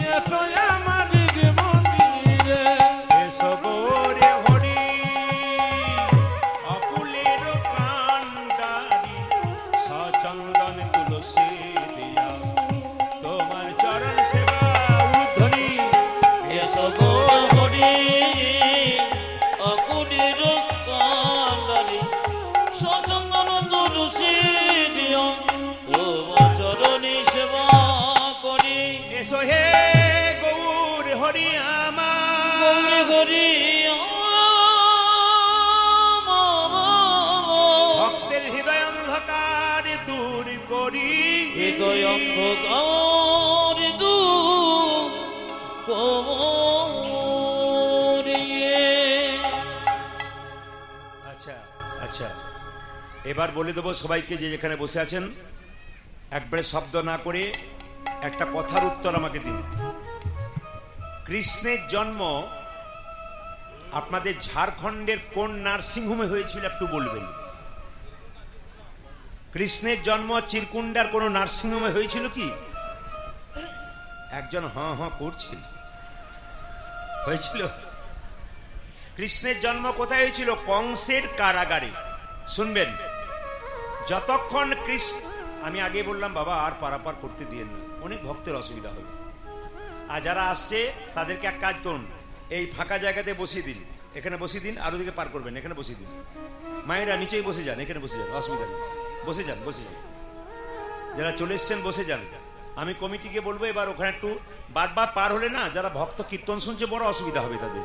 এসো আমার নিজ মন্দিরে এসো গোরে হরি অকুলের কান্ডারি সচন্দন তুলসী দিয়া তোমার চরণ সেবা উদ্ধরি এসো গো হরি অকুটির কান্ডারি সচন্দন তুলসী দিও তোমার চরণে সেবা করি এসো হে গৌর হরি আমার গৌরী হরি ভক্তের হৃদয় অন্ধকার দূর করি হৃদয় অন্ধকার দূর করিয়ে আচ্ছা আচ্ছা এবার বলে দেবো সবাইকে যে যেখানে বসে আছেন একবারে শব্দ না করে একটা কথার উত্তর আমাকে দিন কৃষ্ণের জন্ম আপনাদের ঝাড়খণ্ডের কোন নার্সিংহোমে হয়েছিল একটু বলবেন কৃষ্ণের জন্ম চিরকুন্ডার কোন নার্সিংহোমে হয়েছিল কি একজন হ্যাঁ হ্যাঁ করছে হয়েছিল কৃষ্ণের জন্ম কোথায় হয়েছিল কংসের কারাগারে শুনবেন যতক্ষণ কৃষ্ণ আমি আগে বললাম বাবা আর পারাপার করতে দিয়েন না অনেক ভক্তের অসুবিধা হবে আর যারা আসছে তাদেরকে এক কাজ করুন এই ফাঁকা জায়গাতে বসিয়ে দিন এখানে বসিয়ে দিন আর ওদিকে পার করবেন এখানে বসিয়ে দিন মায়েরা নিচেই বসে যান এখানে বসে যান অসুবিধা নেই বসে যান বসে যান যারা চলে এসছেন বসে যান আমি কমিটিকে বলবো এবার ওখানে একটু বারবার পার হলে না যারা ভক্ত কীর্তন শুনছে বড় অসুবিধা হবে তাদের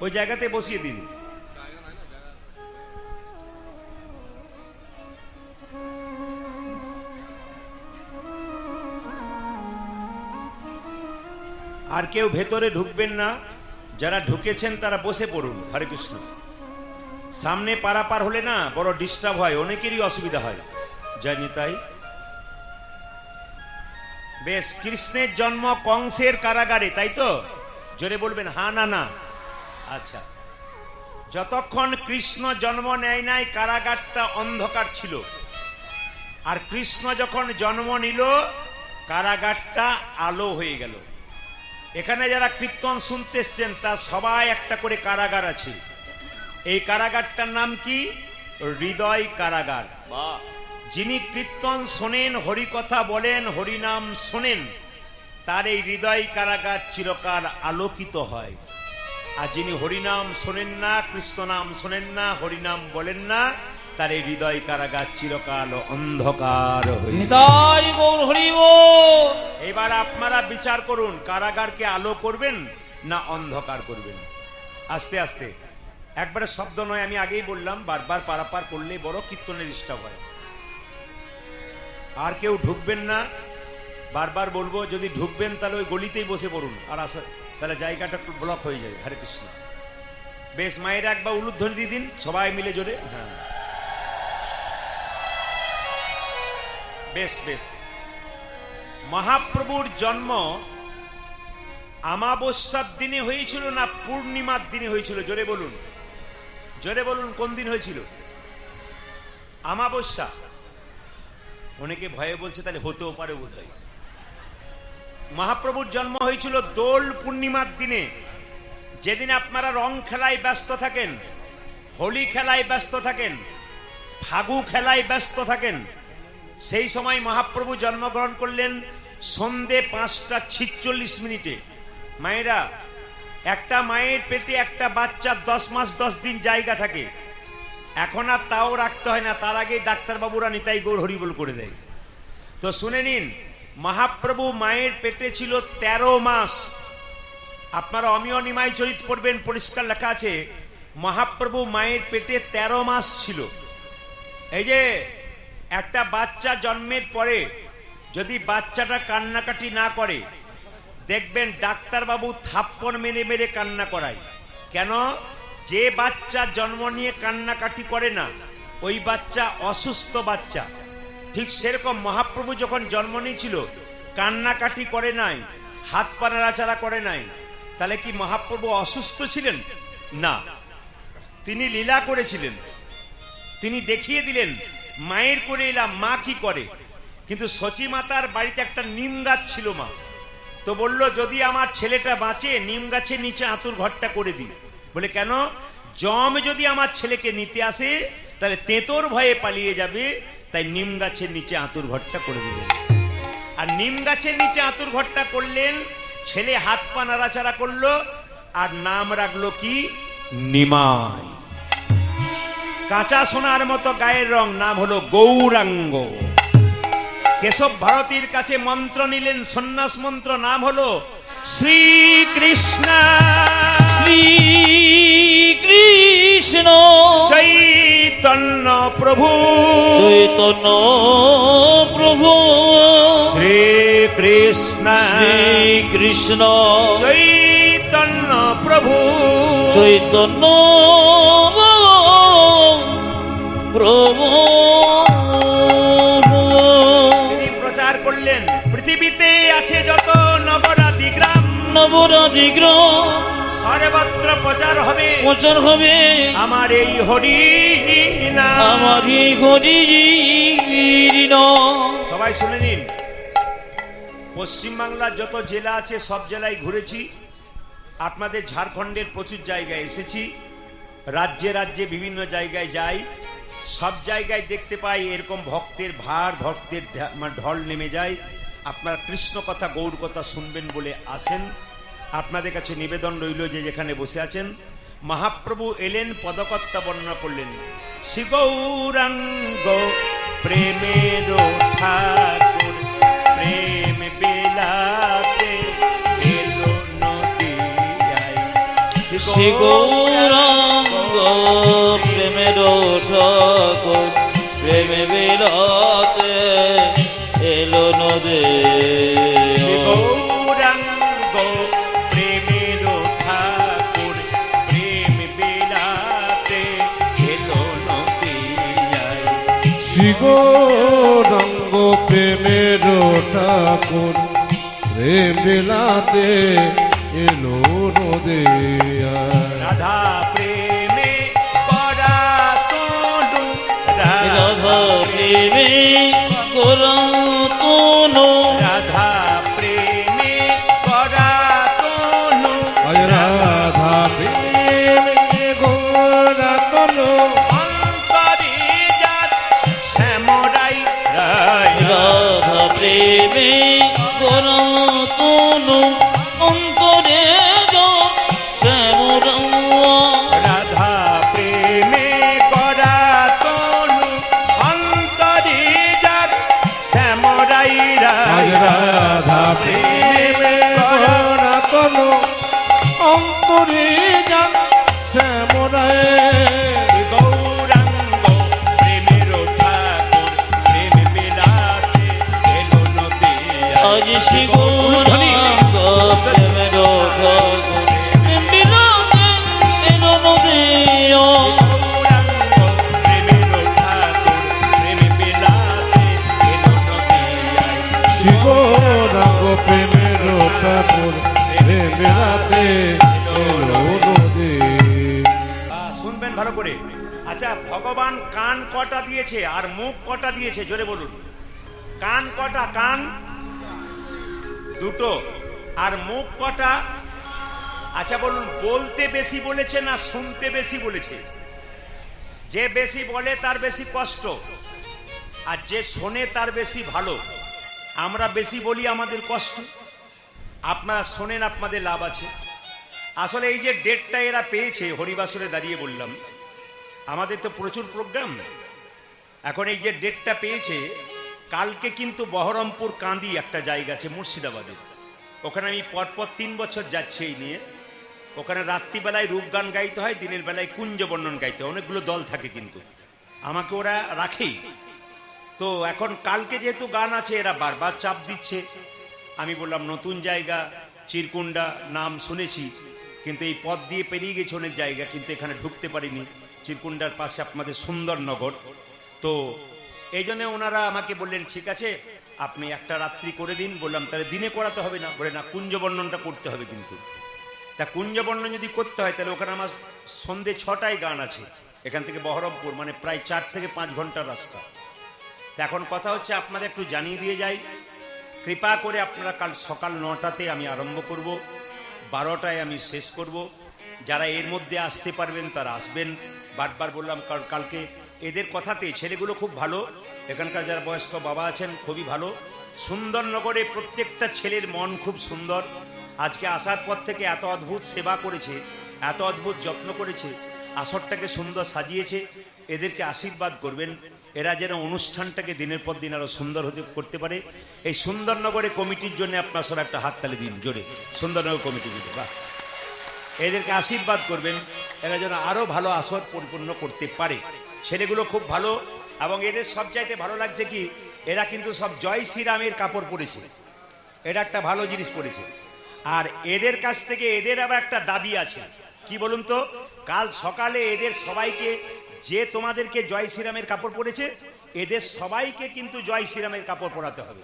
ওই জায়গাতে বসিয়ে দিন আর কেউ ভেতরে ঢুকবেন না যারা ঢুকেছেন তারা বসে পড়ুন হরে কৃষ্ণ সামনে পারাপার হলে না বড় ডিস্টার্ব হয় অনেকেরই অসুবিধা হয় জয় নিতাই বেশ কৃষ্ণের জন্ম কংসের কারাগারে তাই তো জোরে বলবেন হ্যাঁ না না আচ্ছা যতক্ষণ কৃষ্ণ জন্ম নেয় নাই কারাগারটা অন্ধকার ছিল আর কৃষ্ণ যখন জন্ম নিল কারাগারটা আলো হয়ে গেল এখানে যারা কীর্তন শুনতে এসছেন তা সবাই একটা করে কারাগার আছে এই কারাগারটার নাম কি হৃদয় কারাগার বাহ যিনি কীর্তন শোনেন হরিকথা বলেন হরিনাম শোনেন তার এই হৃদয় কারাগার চিরকাল আলোকিত হয় আর যিনি হরিনাম শোনেন না কৃষ্ণ নাম শোনেন না হরিনাম বলেন না তার এই হৃদয় কারাগার চিরকাল অন্ধকার হয়ে নিতাই গৌর হরি বল। এবার আপনারা বিচার করুন কারাগারকে আলো করবেন না অন্ধকার করবেন আস্তে আস্তে একবারে শব্দ নয় আমি আগেই বললাম বারবার পারাপার করলে বড় কীর্তনের ডিস্টার্ব হয় আর কেউ ঢুকবেন না, বারবার বলবো, যদি ঢুকবেন তাহলে ওই গলিতেই বসে পড়ুন, আর আসা তাহলে জায়গাটা একটু ব্লক হয়ে যাবে। হরে কৃষ্ণ। বেশ, মায়েরা একবার উলুধ্বনি দিয়ে দিন সবাই মিলে জোরে। হ্যাঁ, বেশ বেশ। মহাপ্রভুর জন্ম আমাবস্যার দিনে হয়েছিল না পূর্ণিমার দিনে হয়েছিল? জোরে বলুন, জোরে বলুন, কোন দিন হয়েছিল? আমাবস্যা। অনেকে ভয়ে বলছে তাহলে হতেও পারে বোধহয়। মহাপ্রভুর জন্ম হয়েছিল দোল পূর্ণিমার দিনে, যেদিন আপনারা রং খেলায় ব্যস্ত থাকেন, হোলি খেলায় ব্যস্ত থাকেন, ফাগু খেলায় ব্যস্ত থাকেন। সেই সময় মহাপ্রভু জন্মগ্রহণ করলেন সন্ধে 5:46। মায়েরা, একটা মায়ের পেটে একটা বাচ্চা 10 মাস 10 দিন জায়গা থাকে, এখন আর তাও রাখতে হয় না, তার আগেই ডাক্তারবাবুরা নিতাই গৌর হরিবোল করে দেয়। তো শুনে নিন, মহাপ্রভু মায়ের পেটে ছিল 13 মাস। আপনারা অমিয় নিমাই চরিত পড়বেন, পরিষ্কার লেখা আছে মহাপ্রভু মায়ের পেটে 13 মাস ছিল। এই যে একটা বাচ্চা জন্মের পরে যদি বাচ্চাটা কান্নাকাটি না করে, দেখবেন ডাক্তারবাবু থাপ্পড় মেরে মেরে কান্না করায়। কেন? যে বাচ্চা জন্ম নিয়ে কান্নাকাটি করে না, ওই বাচ্চা অসুস্থ বাচ্চা। ঠিক সেরকম মহাপ্রভু যখন জন্ম নিয়েছিল কান্নাকাটি করে নাই, হাত পা নাড়াচাড়া করে নাই, তাহলে কি মহাপ্রভু অসুস্থ ছিলেন? না, তিনি লীলা করেছিলেন, তিনি দেখিয়ে দিলেন মায়ের করে এলাম, মা কি করে। কিন্তু সচী মাতার বাড়িতে একটা নিম গাছ ছিল, মা তো বলল যদি আমার ছেলেটা বাঁচে নিম গাছের নিচে আঁতুর ঘরটা করে দিই। বলে কেন? জম যদি আমার ছেলেকে নিতে আসে তাহলে তেঁতোর ভয়ে পালিয়ে যাবে, তাই নিম গাছের নিচে আঁতুর ঘরটা করে দিলেন। আর নিম গাছের নিচে আঁতুর ঘরটা করলেন, ছেলে হাত পা নাড়াচাড়া করলো, আর নাম রাখলো কি? নিমাই। কাঁচা সোনার মতো গায়ের রং, নাম হলো গৌরাঙ্গ। কেশব ভারতীর কাছে মন্ত্র নিলেন, সন্ন্যাস মন্ত্র, নাম হলো শ্রীকৃষ্ণ। শ্রীকৃষ্ণ চৈতন্য প্রভু, চৈতন্য প্রভু, শ্রীকৃষ্ণ শ্রীকৃষ্ণ চৈতন্য প্রভু, চৈতন্য প্রভু। তিনি প্রচার করলেন পৃথিবীতে আছে যত নগরাদি গ্রাম, নবরাধি গ্রাম সর্বত্র প্রচার হবে, প্রচার হবে আমার এই হরি নাম। আমার এই হরি নাম। সবাই শুনে নিন, পশ্চিমবাংলার যত জেলা আছে সব জেলায় ঘুরেছি, আপনাদের ঝাড়খণ্ডের প্রচুর জায়গায় এসেছি, রাজ্যে রাজ্যে বিভিন্ন জায়গায় যাই, সব জায়গায় দেখতে পাই এরকম ভক্তের ভার, ভক্তের ঢল নেমে যায়। আপনারা কৃষ্ণ কথা গৌর কথা শুনবেন বলে আসেন। আপনাদের কাছে নিবেদন রইল যে যেখানে বসে আছেন, মহাপ্রভু এলেন, পদকর্তা বর্ণনা করলেন, শ্রী গৌরাঙ্গ প্রেমের ঠাকুর, প্রেম বিলাতে এলো নদিয়ায়। শ্রী গৌরাঙ্গ প্রেমের ঠাকুর, প্রেমে বিলাতে এলো নদে। শ্রী গৌরাঙ্গ প্রেমের ঠাকুর, প্রেম বিলাতে এলো নদিয়ায়। শ্রী গৌরাঙ্গ প্রেমের ঠাকুর, প্রেম বিলাতে এলো নদিয়ায়। রাধা প্রেমে করা তনু, রাধা প্রেমে করা তনু, রাধা প্রেমে করা তনু, রাধা প্রেমে গোরা তনু, অন্তরে যার শ্যামরাই রায়। রাধা প্রেমে করা তনু, অন্তরে শ্যামরা। রাধা প্রেমে করা তনু, অন্তরে আজ শিবরাঙ্গ প্রেমের ফাগুন বিলাতে এলো নদীও গৌরাঙ্গ প্রেমের ঠাকুর প্রেমে বিলাতে এলো নদিয়ায়। শিবরাঙ্গ প্রেমের ঠাকুর প্রেমেরাতে এলো নদী। শুনবেন ভালো করে। আচ্ছা, ভগবান কান কটা দিয়েছে আর মুখ কটা দিয়েছে জোরে বলুন। কান কটা? কান দুটো। আর মুখ কটা? আচ্ছা বলুন, বলতে বেশি বলেছে না শুনতে বেশি বলেছে? যে বেশি বলে তার বেশি কষ্ট, আর যে শোনে তার বেশি ভালো। আমরা বেশি বলি, আমাদের কষ্ট। আপনারা শোনেন, আপনাদের লাভ আছে। আসলে এই যে ডেটটা এরা পেয়েছে, হরিবাসরে দাঁড়িয়ে বললাম, আমাদের তো প্রচুর প্রোগ্রাম। এখন এই যে ডেটটা পেয়েছে, কালকে কিন্তু বহরমপুর কান্দি একটা জায়গা আছে মুর্শিদাবাদের, ওখানে আমি পরপর 3 বছর যাচ্ছি এই নিয়ে। ওখানে রাত্রিবেলায় রূপগান গাইতে হয়, দিনের বেলায় কুঞ্জ বর্ণন গাইতে হয়। অনেকগুলো দল থাকে, কিন্তু আমাকে ওরা রাখেই। তো এখন কালকে যেহেতু গান আছে, এরা বারবার চাপ দিচ্ছে। আমি বললাম নতুন জায়গা চিরকুন্ডা, নাম শুনেছি, কিন্তু এই পথ দিয়ে পেরিয়ে গেছে অনেক জায়গা, কিন্তু এখানে ঢুকতে পারিনি। চিরকুন্ডার পাশে আপনাদের সুন্দরনগর। তো এই জন্য ওনারা আমাকে বললেন ঠিক আছে আপনি একটা রাত্রি করে দিন। বললাম তাহলে দিনে করাতে হবে না? বলে না, কুঞ্জবর্ণনটা করতে হবে। কিন্তু তা কুঞ্জবর্ণন যদি করতে হয় তাহলে ওখানে আমার সন্ধে 6টায় গান আছে, এখান থেকে বহরমপুর, মানে প্রায় 4 থেকে 5 ঘন্টার রাস্তা। তা এখন কথা হচ্ছে আপনাদের একটু জানিয়ে দিয়ে যাই, কৃপা করে আপনারা কাল সকাল 9টাতে আমি আরম্ভ করব, 12টায় আমি শেষ করব। যারা এর মধ্যে আসতে পারবেন তারা আসবেন। বারবার বললাম কারণ কালকে এদের কথাতে ছেলেগুলো খুব ভালো, এখানকার যারা বয়স্ক বাবা আছেন খুবই ভালো। সুন্দরনগরে প্রত্যেকটা ছেলের মন খুব সুন্দর। আজকে আসার পর থেকে এত অদ্ভুত সেবা করেছে, এত অদ্ভুত যত্ন করেছে, আসরটাকে সুন্দর সাজিয়েছে। এদেরকে আশীর্বাদ করবেন, এরা যেন অনুষ্ঠানটাকে দিনের পর দিন আরো সুন্দর হতে করতে পারে। এই সুন্দরনগরে কমিটির জন্য আপনার সব একটা হাততালি দিন জোরে, সুন্দরনগর কমিটি দিতে। বাহ, এদেরকে আশীর্বাদ করবেন, এরা যেন আরো ভালো আসর পরিপূর্ণ করতে পারে। ছেলেগুলো খুব ভালো, এবং এদের সবচাইতে ভালো লাগছে কি, এরা কিন্তু সব জয় শ্রীরামের কাপড় পরেছে। এটা একটা ভালো জিনিস পরেছে। আর এদের কাছ থেকে এদের আবার একটা দাবি আছে, কি বলুন তো? কাল সকালে এদের সবাইকে, যে তোমাদেরকে জয় শ্রীরামের কাপড় পরেছে, এদের সবাইকে কিন্তু জয় শ্রীরামের কাপড় পরাতে হবে।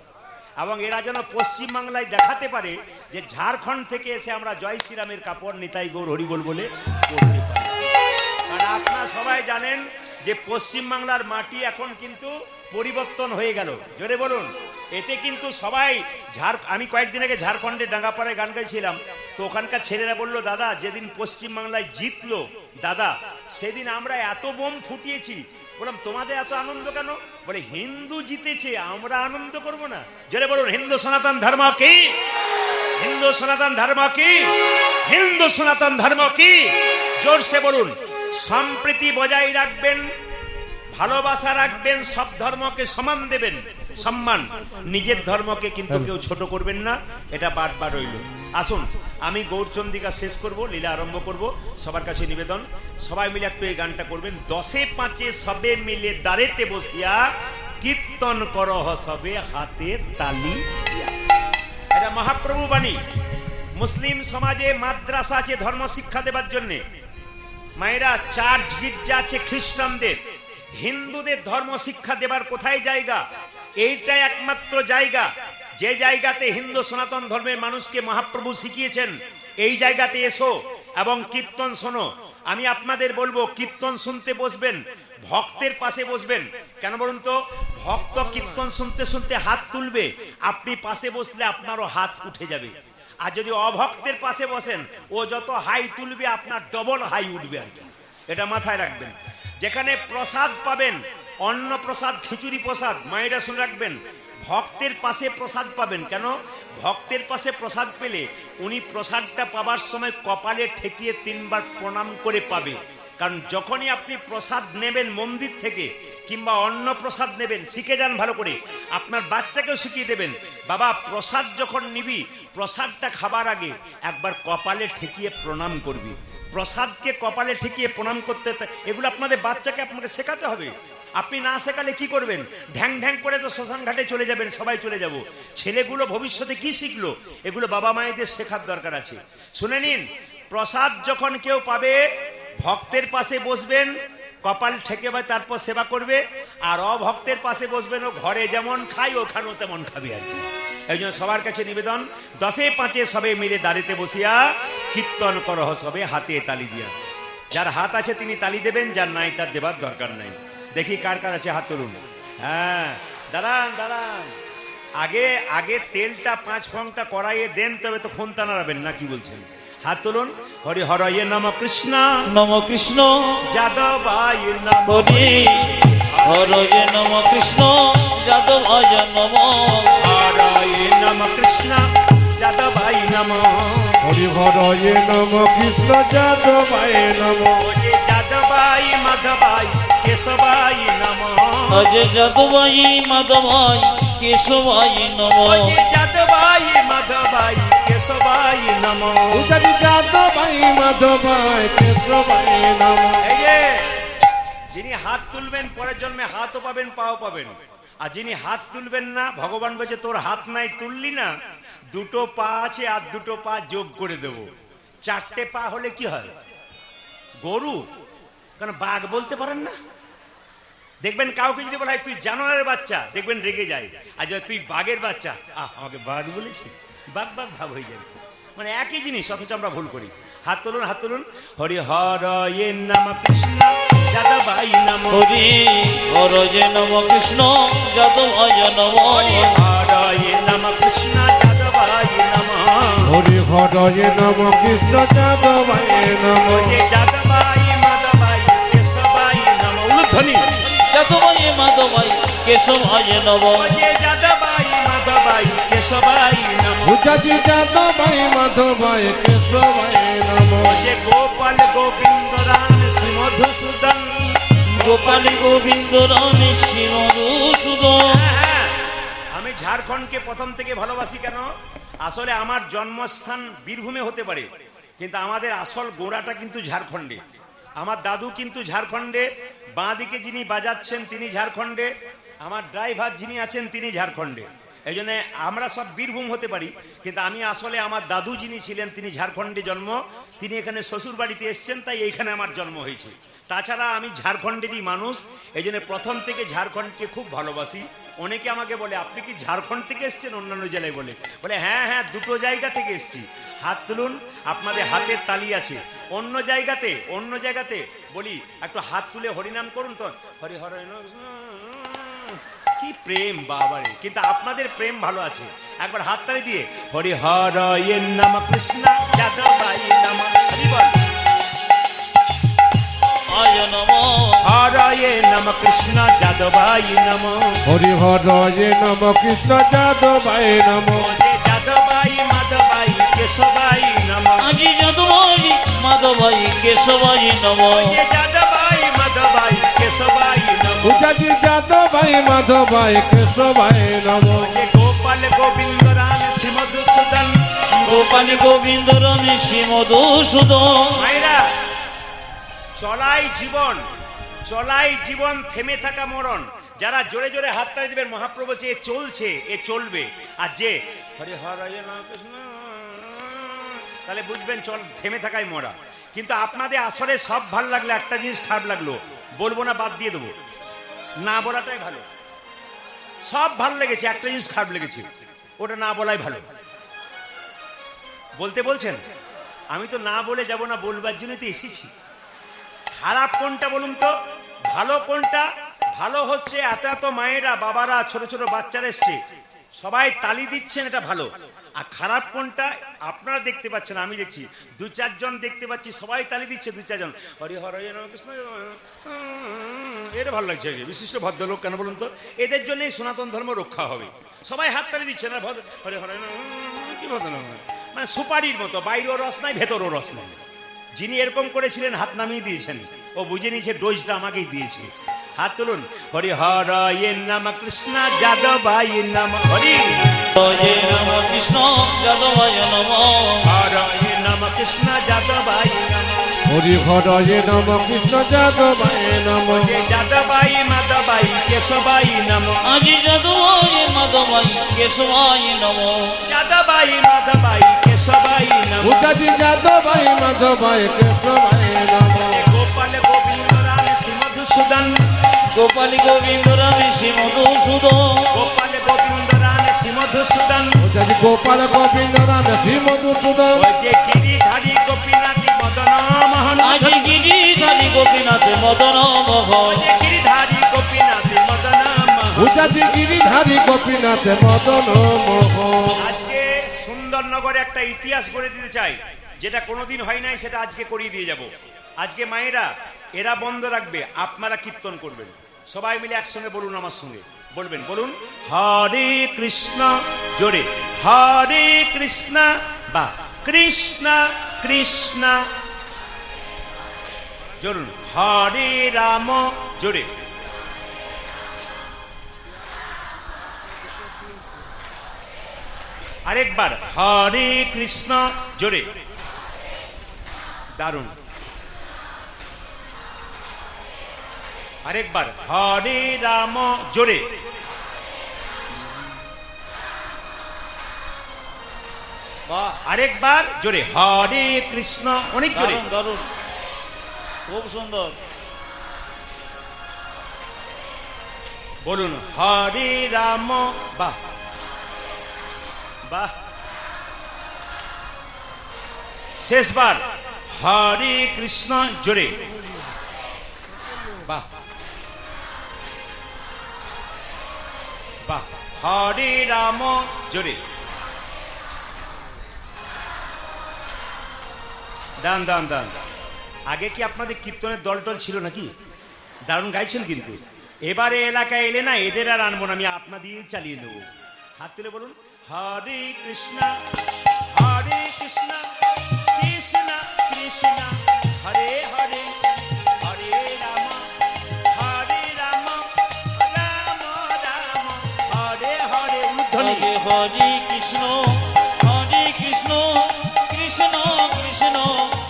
এবং এরা যেন পশ্চিমবাংলায় দেখাতে পারে যে ঝাড়খণ্ড থেকে এসে আমরা জয় শ্রীরামের কাপড় নিতাই গৌর হরিবোল বলে পরতে পারি। কারণ আপনারা সবাই জানেন যে পশ্চিমবাংলার মাটি এখন কিন্তু পরিবর্তন হয়ে গেল। জোরে বলুন। এতে কিন্তু সবাই আমি কয়েকদিন আগে ঝাড়খণ্ডে ডাঙ্গাপাড়ায় গান গাইছিলাম, তো ওখানকার ছেলেরা বলল দাদা যেদিন পশ্চিমবাংলায় জিতলো দাদা, সেদিন আমরা এত বোম ফুটিয়েছি। বললাম তোমাদের এত আনন্দ কেন? বলে হিন্দু জিতেছে, আমরা আনন্দ করব না? জোরে বলুন, হিন্দু সনাতন ধর্ম কি? হিন্দু সনাতন ধর্ম কি? হিন্দু সনাতন ধর্ম কি? জোরসে বলুন। সম্প্রীতি বজায় রাখবেন, ভালোবাসা রাখবেন, সব ধর্মকে সমান দেবেন সম্মান, নিজের ধর্মকে কিন্তু কেউ ছোট করবেন না, এটা বারবার রইল। আসুন আমি গৌরচন্দিকা শেষ করব, লীলা আরম্ভ করব। সবার কাছে নিবেদন, সবাই মিলে একটু এই গানটা করবেন। 10-5 সবে মিলে দাঁড়েতে বসিয়া কীর্তন করহ সবে হাতে তালি দিয়া। এটা মহাপ্রভু বাণী। মুসলিম সমাজে মাদ্রাসা আছে ধর্ম শিক্ষা দেবার জন্যে, মায়েরা চার্চ গির্জা আছে খ্রিস্টানদের। হিন্দুদের ধর্ম শিক্ষা দেবার কোথায় জায়গা? এইটাই একমাত্র জায়গা যে জায়গাতে হিন্দু সনাতন ধর্মের মানুষকে মহাপ্রভু শিখিয়েছেন। এই জায়গাতে এসো এবং কীর্তন শোনো। আমি আপনাদের বলবো, কীর্তন শুনতে বসবেন, ভক্তের পাশে বসবেন। কেন বলুন তো? ভক্ত কীর্তন শুনতে শুনতে হাত তুলবে, আপনি পাশে বসলে আপনারও হাত উঠে যাবে। আর যদি অভক্তের পাশে বসেন, ও যত হাই তুলবে আপনার ডবল হাই উঠবে আর কি। এটা মাথায় রাখবেন। যেখানে প্রসাদ পাবেন, অন্ন প্রসাদ, খিচুড়ি প্রসাদ, মায়েরা শুনে রাখবেন, ভক্তের পাশে প্রসাদ পাবেন। কেন? ভক্তের পাশে প্রসাদ পেলে উনি প্রসাদটা পাবার সময় কপালে ঠেকিয়ে 3 বার প্রণাম করে পাবে। কারণ যখনই আপনি প্রসাদ নেবেন মন্দির থেকে, কিংবা অন্ন প্রসাদ নেবেন, শিখে যান ভালো করে, আপনার বাচ্চাকেও শিখিয়ে দেবেন, বাবা প্রসাদ যখন নিবি, প্রসাদটা খাবার আগে একবার কপালে ঠেকিয়ে প্রণাম করবি। প্রসাদকে কপালে ঠেকিয়ে প্রণাম করতে, এগুলো আপনাদের বাচ্চাকে আপনাকে শেখাতে হবে। আপনি না শেখালে কি করবেন? ঢ্যাং ঢ্যাং করে তো শ্মশান ঘাটে চলে যাবেন, সবাই চলে যাব। ছেলেগুলো ভবিষ্যতে কি শিখলো, এগুলো বাবা মায়েদের শেখার দরকার আছে। শুনে নিন, প্রসাদ যখন কেউ পাবে ভক্তের পাশে বসবেন, কপাল ঠেকে বা তারপর সেবা করবে, আর অভক্তের পাশে বসবেন, ও ঘরে যেমন খাই ওখানেও তেমন খাবে আর কি। এই জন্য সবার কাছে নিবেদন, 10-5 সবে মিলে দাঁড়িতে বসিয়া কীর্তন করহ সবে হাতে তালি দিয়া। যার হাত আছে তিনি তালি দেবেন, যার নাই তার দেবার দরকার নাই। দেখি কার কার আছে, হাত তুলুন। হ্যাঁ, দাঁড়ান দাঁড়ান, আগে আগে তেলটা 5 ফোঁটা কড়াইয়ে দেন, তবে তো খুন্তা নাড়াবেন না, কি বলছেন? হাত তুলুন। হরি হরয়ে নম কৃষ্ণ নম কৃষ্ণ যাদবায় নম। হরি হরয়ে নম কৃষ্ণ যাদবায় নম। হরয়ে নম কৃষ্ণ যাদবায় নম। হরি হরয়ে নম কৃষ্ণ যাদবায় নম। ওরে যাদবায় মাধবায় কেশবায় নম। অজয় যাদবাই মাধবাই কেশবাই নম। ওরে যাদবায় মাধবায় কেশবায় নম। উজানি যাদবায় মাধবায় কেশবায় নম। এই যে যিনি হাত তুলবেন পরের জন্মে হাতও পাবেন, পাও পাবেন। আর যিনি হাত তুলবেন না, ভগবান বলছে তোর হাত নাই, তুললি না, 2 পা আছে আর 2 পা যোগ করে দেব। 4টে পা হলে কি হয়? গরু, কেন বাঘ বলতে পারেন না? দেখবেন কাউকে যদি বলা হয় তুই জানোয়ারের বাচ্চা, দেখবেন রেগে যায়। আর যদি তুই বাঘের বাচ্চা, আমাকে বাঘ বলেছি, বাঘ বাঘ ভাব হয়ে যাবে। মানে একই জিনিস, অথচ আমরা ভুল করি। হাত তুলুন, হাত তুলুন। হরি হরয়ে নম কৃষ্ণ যাদবায় নম। হরি হরয়ে নম কৃষ্ণ যাদবায় নম। হরি হরয়ে নম কৃষ্ণ যাদবায় নম। হরি হরয়ে নম কৃষ্ণ যাদবায় নম। ওরে যাদবায় মাধবায় কেশবায় নম। উলুধ্বনি। যাদবাই মাধবাই কেশবায় নম। ওরে যাদবায় মাধবায় কেশবায় নম। উজানি যাদবায় মাধবায় কেশবায় নম। ওরে গোপাল গোবিন্দ রাম শ্রী মধুসূদন। গোপাল গোবিন্দ রাম শ্রী মধুসূদন। হ্যাঁ, আমি ঝাড়খণ্ডকে প্রথম থেকে ভালোবাসি কেন? আসলে আমার জন্মস্থান বীরভূমে হতে পারে, কিন্তু আমাদের আসল গোড়াটা কিন্তু ঝাড়খণ্ডে। আমার দাদু কিন্তু ঝাড়খণ্ডে, বাঁ দিকে যিনি বাজাচ্ছেন তিনি ঝাড়খণ্ডে, আমার ড্রাইভার যিনি আছেন তিনি ঝাড়খণ্ডে। এই জন্য আমরা সব বীরভূম হতে পারি, কিন্তু আমি আসলে আমার দাদু যিনি ছিলেন তিনি ঝাড়খণ্ডে জন্ম, তিনি এখানে শ্বশুর বাড়িতে এসছেন, তাই এইখানে আমার জন্ম হয়েছে। তাছাড়া আমি ঝাড়খণ্ডেরই মানুষ, এই জন্য প্রথম থেকে ঝাড়খণ্ডকে খুব ভালোবাসি। অনেকে আমাকে বলে আপনি কি ঝাড়খণ্ড থেকে এসছেন অন্যান্য জেলায়? বলে হ্যাঁ হ্যাঁ, 2 জায়গা থেকে এসছি। হাত তুলুন, আপনাদের হাতের তালি আছে। অন্য জায়গাতে বলি একটু হাত তুলে হরিনাম করুন তো, হরি হরে কি প্রেম বাবারে, কিন্তু আপনাদের প্রেম ভালো আছে। একবার হাত তালি দিয়ে হরি হরয়ে নম কৃষ্ণ যাদবায় নম। হরি বল। আয় নম। হরয়ে নম কৃষ্ণ যাদবায় নম। হরি হরয়ে নম কৃষ্ণ যাদবায় নম। ওরে যাদবায় মাধবায় কেশবায় নম। আজি যাদবাই মাধবাই কেশবাই নম। ওরে যাদবায় মাধবায় কেশবায় নম। উজানি যাদবায় মাধবায় কেশবায় নম। ওরে গোপাল গোবিন্দ রাম শ্রী মধুসূদন। গোপাল গোবিন্দ রাম শ্রী মধুসূদন। মায়েরা, চলাই জীবন থেমে থাকা মরণ। যারা জোরে জোরে হাত তালি দিবেন, মহাপ্রভু বলছে এ চলছে, এ চলবে। আর যে হরে হরে নম কৃষ্ণ, তাহলে বুঝবেন থেমে থাকাই মরা। কিন্তু আপনাদের আসলে সব ভালো লাগলো, একটা জিনিস খারাপ লাগলো, বলবো না, বাদ দিয়ে দেবো, না বলাটাই ভালো। সব ভালো লেগেছে, একটা জিনিস খারাপ লেগেছে, ওটা না বলাই ভালো। বলছেন, আমি তো না বলে যাব না, বলবার জন্য তো এসেছি। খারাপ কোনটা বলুন তো, ভালো কোনটা? ভালো হচ্ছে এত মায়েরা, বাবারা, ছোট ছোট বাচ্চারা এসছে, সবাই তালি দিচ্ছেন, এটা ভালো। আর খারাপ কোনটা? আপনারা দেখতে পাচ্ছেন, আমি দেখছি 2-4 জন দেখতে পাচ্ছি, সবাই তালি দিচ্ছে, 2-4 জন হরি হরে নম কৃষ্ণ। এটা ভালো লাগছে। বিশিষ্ট ভদ্রলোক কেন বলুন তো, এদের জন্যই সনাতন ধর্ম রক্ষা হবে। সবাই হাত তালি দিচ্ছে না, হরে হরে কি ভদ্রলোক, মানে সুপারির মতো, বাইরেও রস নাই, ভেতরও রস নাই। যিনি এরকম করেছিলেন হাত নামিয়ে দিয়েছেন, ও বুঝে নিয়েছে ডোজটা আমাকেই দিয়েছে। হাত তুলুন। হরি হরয়ে নম কৃষ্ণ যাদবায় নম। হরি হরে নম কৃষ্ণ যাদবায় নম। হরয়ে নম কৃষ্ণ যাদবায় নম। হরি হরয়ে নম কৃষ্ণ যাদবায় নম। যাদবায় মাধব যাদবাই কেশবাই নম আজি যাদবাই মাধবাই কেশবাই নম যাদবাই মাধবাই কেশবাই নম উদাজি যাদবাই মাধবাই কেশবাই নম গোপাল গোবিন্দ রাম শ্রী মধুসূদন গোপাল গোবিন্দ রামে শ্রী মধুসূদন গোপাল গোবিন্দ রাম শ্রী মধুসূদন উদাজি গোপাল গোবিন্দ রাম শ্রী মধুসূদন ওই যে গিরিধারী গোপীনাথী মদন মোহন আজি গিরিধারী গোপীনাথ মদন মোহন ওই যে গিরিধারী গোপীনাথী মদন মোহন উদাজি গিরিধারী গোপীনাথ মদন মোহন আজকে সুন্দরনগরে একটা ইতিহাস গড়ে দিতে চাই, যেটা কোনোদিন হয় নাই, সেটা আজকে করিয়ে দিয়ে যাব। আজকে মায়েরা এরা বন্ধ রাখবে, আপনারা কীর্তন করবেন, সবাই মিলে একসঙ্গে বলুন আমার সঙ্গে, বলবেন, বলুন হরে কৃষ্ণ জোরে, হরে কৃষ্ণ বা কৃষ্ণ কৃষ্ণ জোরুন, হরে রাম জোরে, আরেকবার হরে কৃষ্ণ জোরে, দারুণ, আরেকবার হরে রাম জোরে, বাহ আরেকবার জোরে, হরে কৃষ্ণ, অনেক জোরে, দারুণ দারুণ খুব সুন্দর বলুন হরে রাম, বাহ বাহ, শেষবার হরে কৃষ্ণ জোরে, বাহ বাহ, হরে রাম জোরে, দান দান দান। আগে কি আপনাদের কীর্তনের দল টল ছিল নাকি? দারুণ গাইছেন কিন্তু। এবারে এলাকায় এলে না, এদের আর আনবো না, আমি আপনা দিয়ে চালিয়ে নেবো। হাত তুলে বলুন হরে কৃষ্ণ কৃষ্ণ কৃষ্ণ হরে হরে, হরে রাম রাম রাম হরে হরে, উদ্ধনি হরে হরে কৃষ্ণ কৃষ্ণ কৃষ্ণ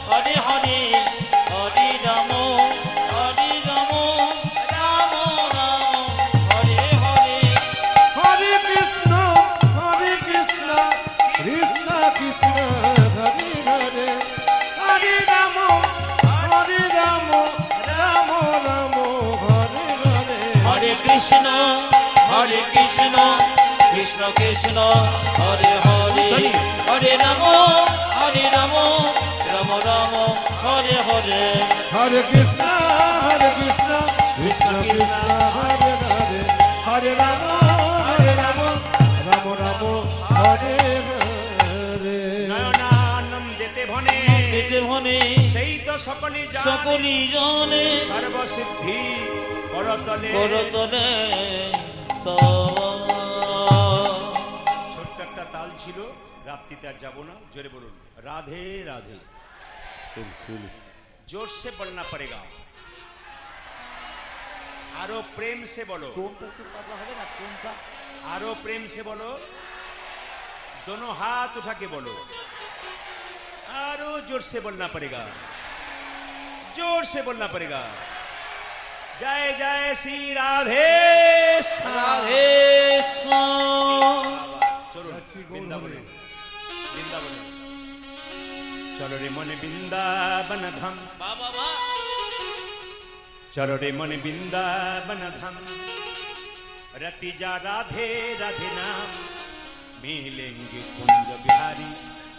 হরে হরে, হরে রাম রাম রাম হরে হরে, হরে কৃষ্ণ কৃষ্ণ কৃষ্ণ হরে হরে, হরে রাম রাম রাম হরে হরে, হরে কৃষ্ণ কৃষ্ণ কৃষ্ণ হরে হরে, হরে রাম রাম রাম হরে হরে, হরে কৃষ্ণ কৃষ্ণ কৃষ্ণ হরে হরে, হরে রাম রাম রাম হরে হরে। নয়নানম দেতে ভনে দিতে ভনে সেই তো সকলি জানে, সকলি জনে সর্বসিদ্ধি করতলে করতলে ছোট্ট একটা তাল ছিল, রাত্রিতে আর যাবো না, জোরে বলুন রাধে রাধে, जोर से बोलना पड़ेगा, आरो प्रेम से बोलो, आरो प्रेम से बोलो, दोनों हाथ उठा के बोलो, आरो जोर से बोलना पड़ेगा, जोर से बोलना पड़ेगा। जय जय श्री राधे राधे चलो वृंदावन वृंदावन चलो रे मन वृंदावन धाम, बाबा चलो रे मन वृंदावन धाम, रति जा राधे राधे नाम, मिलेंगे कुंज बिहारी,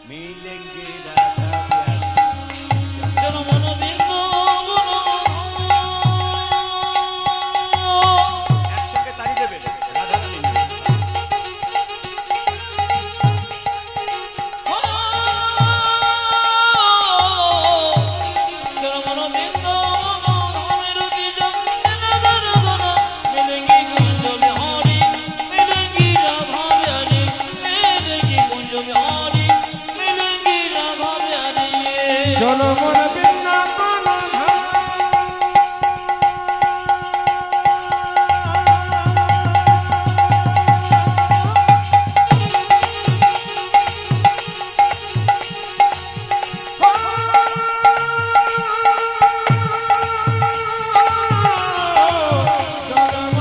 मिलेंगे राधा बिहारी, चलो मन বৃন্দাবন, একসঙ্গে তালি দেবে রাধা রানী নিয়ে। चलो मन বৃন্দাবন, রতি জগন্নাথ মিলেঙ্গি কুঞ্জ বিহারি, মিলেঙ্গি রাধা বিহারি, মিলেঙ্গি কুঞ্জ বিহারি, মিলেঙ্গি রাধা বিহারি, জনমন বৃন্দাবন ধাম, জনমন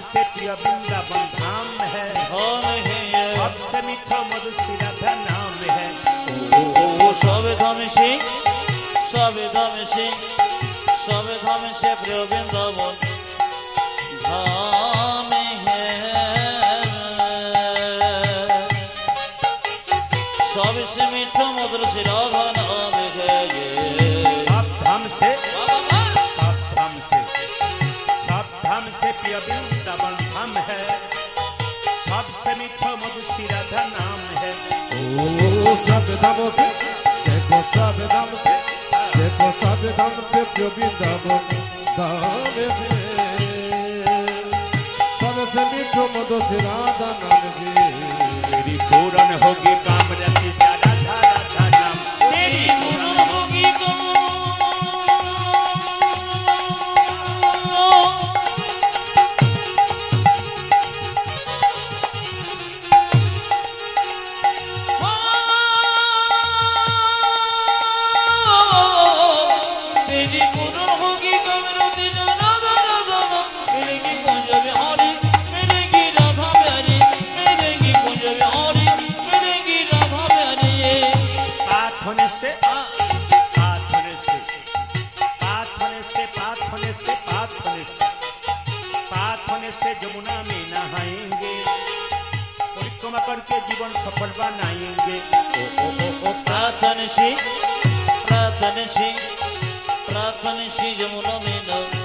से प्रिय वृंदावन धाम है, धाम है ये सबसे मीठा मधुर श्री राधा नाम है। ओ सबे धाम से सबे धाम से सबे धाम से प्रिय वृंदावन धाम है सबसे मीठा मधुर श्री राधा नाम है ये सब धाम से प्रिय वृंदावन धाम है, सबसे मीठा मधुर श्री राधा नाम है। ओ सब धाम से देखो, सब धाम से देखो, सब धाम से प्रिय वृंदावन धाम है, सबसे मीठो मधुर श्री राधा नाम जी। तेरी पूरन होगी कामरति राधा राधा नाम, तेरी पूर्ण होगी होने से पात होने से पात होने से पात होने से पात होने से पात होने से जमुना में नहाएंगे, परिक्रमा करके जीवन सफल बनाएंगे। ओ ओ ओ ओ प्रार्थन से जमुना में नहाएंगे,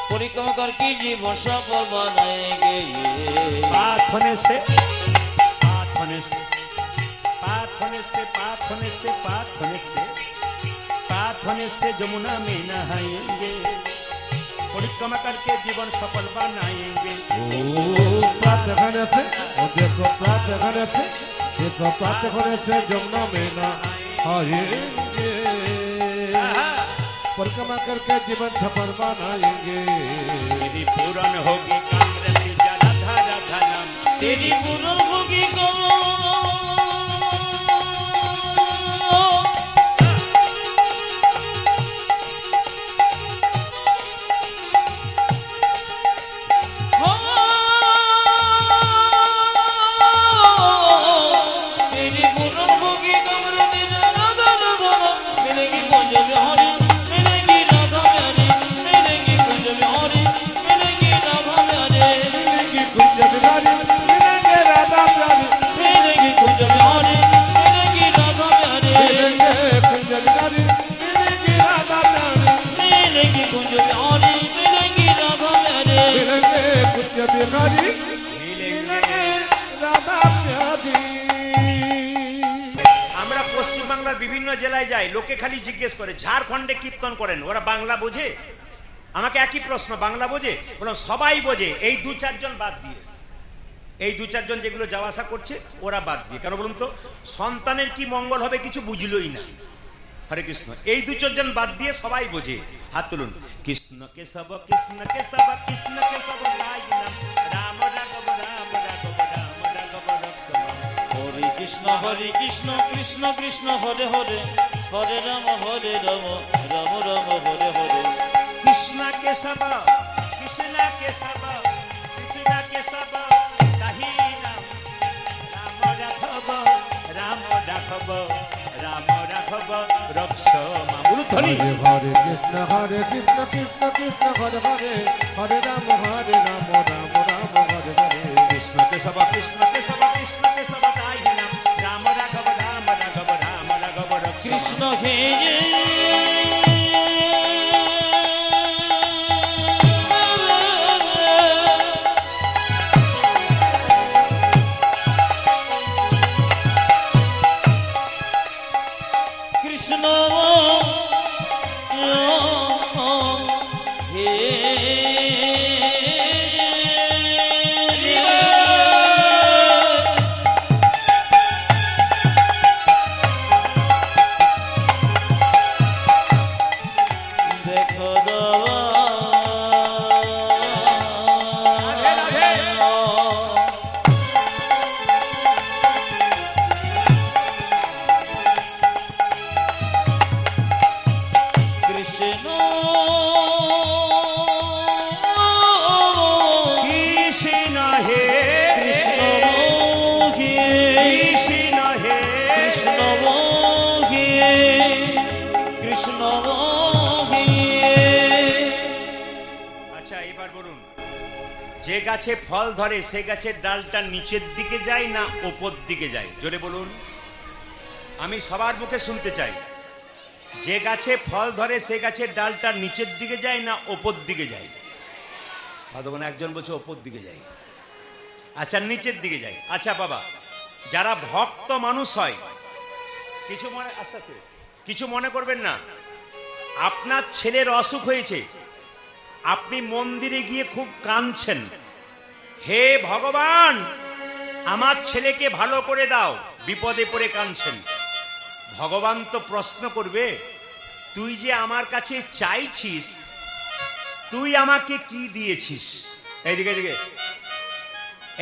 परिक्रमा करके जीवन सफल बनाएंगे। पात होने से पात होने से पात होने से पात होने से पात होने से पात होने से जमुना में नहाएंगे, परिक्रमा करके जीवन सफल बनाएंगे। ओ प्रातः होने से, ओ देखो प्रातः होने से, देखो प्रातः होने से जमुना में नहाएंगे, परिक्रमा करके जीवन सफल बनाएंगे। तेरी पूरन होगी कामरति राधा राधा नाम, तेरी पूर्ण होगी আমরা পশ্চিম বাংলার বিভিন্ন জেলায় যাই, লোকে খালি জিজ্ঞেস করে ঝাড়খণ্ডে কীর্তন করেন, ওরা বাংলা বোঝে? আমাকে একই প্রশ্ন, বাংলা বোঝে? বললাম সবাই বোঝে, এই দু চারজন বাদ দিয়ে, এই দু চারজন যেগুলো যাওয়া আসা করছে ওরা বাদ দিয়ে। কেন বলুন তো? সন্তানের কি মঙ্গল হবে কিছু বুঝলই না। হরে কৃষ্ণ, এই দু চারজন বাদ দিয়ে সবাই বোঝে। হাত তুলুন। কৃষ্ণ কেশব কৃষ্ণ কেশব কৃষ্ণ কেশব রায় নাম, রাম রাঘব রাম রাঘব রাম রাঘব রক্ষম। হরে কৃষ্ণ কৃষ্ণ কৃষ্ণ হরে হরে, হরে রাম রাম রাম হরে হরে। কৃষ্ণ কেশব কৃষ্ণ কেশব কৃষ্ণ কেশব তাহি নাম, রাম রাঘব রাম রাঘব রাম রাঘব রক্ষম। হরে হরে কৃষ্ণ কৃষ্ণ কৃষ্ণ হরে হরে, হরে রাম রাম রাম হরে হরে। কৃষ্ণ কেশব কৃষ্ণ কেশব কৃষ্ণ কেশব তাহি নাম, রাম রাঘব রাম রাঘব রাম রাঘব রক্ষম। কৃষ্ণ হে কৃষ্ণ যে গাছে ফল ধরে সে গাছের ডালটা নিচের দিকে যায় না ওপর দিকে যায়? জোরে বলুন, আমি সবার মুখে শুনতে চাই। যে গাছে ফল ধরে সে গাছের ডালটা নিচের দিকে যায় না ওপর দিকে যায়? তখন একজন বলছে ওপর দিকে যায়। আচ্ছা, নিচের দিকে যায়। আচ্ছা বাবা, যারা ভক্ত মানুষ হয়, কিছু মনে আস্তে আস্তে কিছু মনে করবেন না। আপনার ছেলের অসুখ হয়েছে, আপনি মন্দিরে গিয়ে খুব কাঁদছেন, হে ভগবান আমার ছেলেকে ভালো করে দাও, বিপদে পড়ে কাঁদছেন। ভগবান তো প্রশ্ন করবে, তুই যে আমার কাছে চাইছিস, তুই আমাকে কি দিয়েছিস? এইদিকে এইদিকে,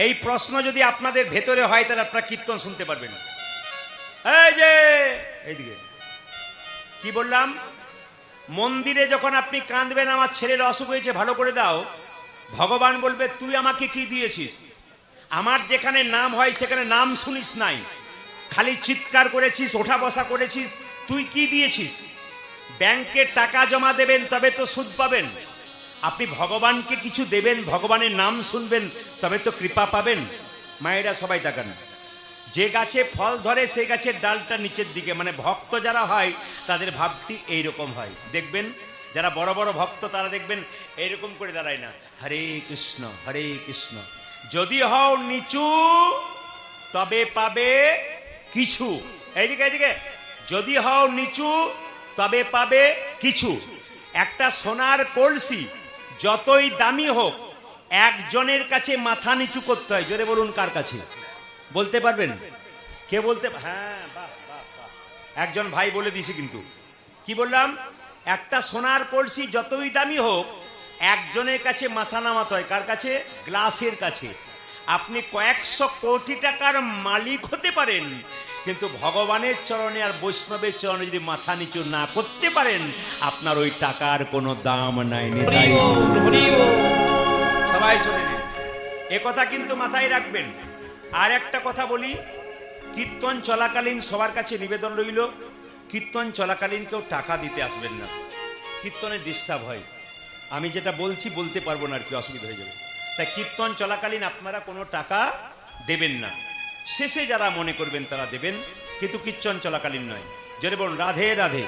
এই প্রশ্ন যদি আপনাদের ভেতরে হয় তাহলে আপনারা কীর্তন শুনতে পারবেন। এই যে এইদিকে কি বললাম, মন্দিরে যখন আপনি কাঁদবেন আমার ছেলের অসুখ হয়েছে ভালো করে দাও, ভগবান বলবে তুই আমাকে কি দিয়েছিস? আমার যেখানে নাম হয় সেখানে নাম শুনিস নাই, খালি চিৎকার করেছিস, ওঠা বসা করেছিস, তুই কি দিয়েছিস? ব্যাংকে টাকা জমা দেবেন তবে তো সুদ পাবেন। আপনি ভগবানকে কিছু দেবেন, ভগবানের নাম শুনবেন, তবে তো কৃপা পাবেন। মায়েরা সবাই তাকান, যে গাছে ফল ধরে সেই গাছের ডালটা নিচের দিকে, মানে ভক্ত যারা হয় তাদের ভাবটি এইরকম হয়। দেখবেন যারা বড় বড় ভক্ত তারা দেখবেন এইরকম করে দাঁড়ায় না, হরে কৃষ্ণ হরে কৃষ্ণ। যদি হও নিচু তবে পাবে কিছু। এইদিকে এইদিকে, যদি হও নিচু তবে পাবে কিছু। একটা সোনার কলসি যতই দামি হোক একজনের কাছে মাথা নিচু করতে হয়। জোরে বলুন, কার কাছে? বলতে পারবেন? কে বলতে? হ্যাঁ, বাহ বাহ বাহ, একজন ভাই বলে দিয়েছে। কিন্তু কি বললাম? একটা সোনার কলসি যতই দামি হোক একজনের কাছে মাথা নামাতে হয়। কার কাছে? গ্লাসের কাছে। আপনি কয়েকশো কোটি টাকার মালিক হতে পারেন, কিন্তু ভগবানের চরণে আর বৈষ্ণবের চরণে যদি মাথা নিচু না করতে পারেন, আপনার ওই টাকার কোনো দাম নাই। সবাই শুনে নিন, এ কথা কিন্তু মাথায় রাখবেন। আর একটা কথা বলি, কীর্তন চলাকালীন সবার কাছে নিবেদন রইল, কীর্তন চলাকালীন কেউ টাকা দিতে আসবেন না, কীর্তনে ডিস্টার্ব হয়। আমি যেটা বলছি বলতে পারবো না, আর কি অসুবিধা হয়ে যাবে। তাই কীর্তন চলাকালীন আপনারা কোনো টাকা দেবেন না, শেষে যারা মনে করবেন তারা দেবেন, কিন্তু কীর্তন চলাকালীন নয়। যদি বলুন রাধে রাধে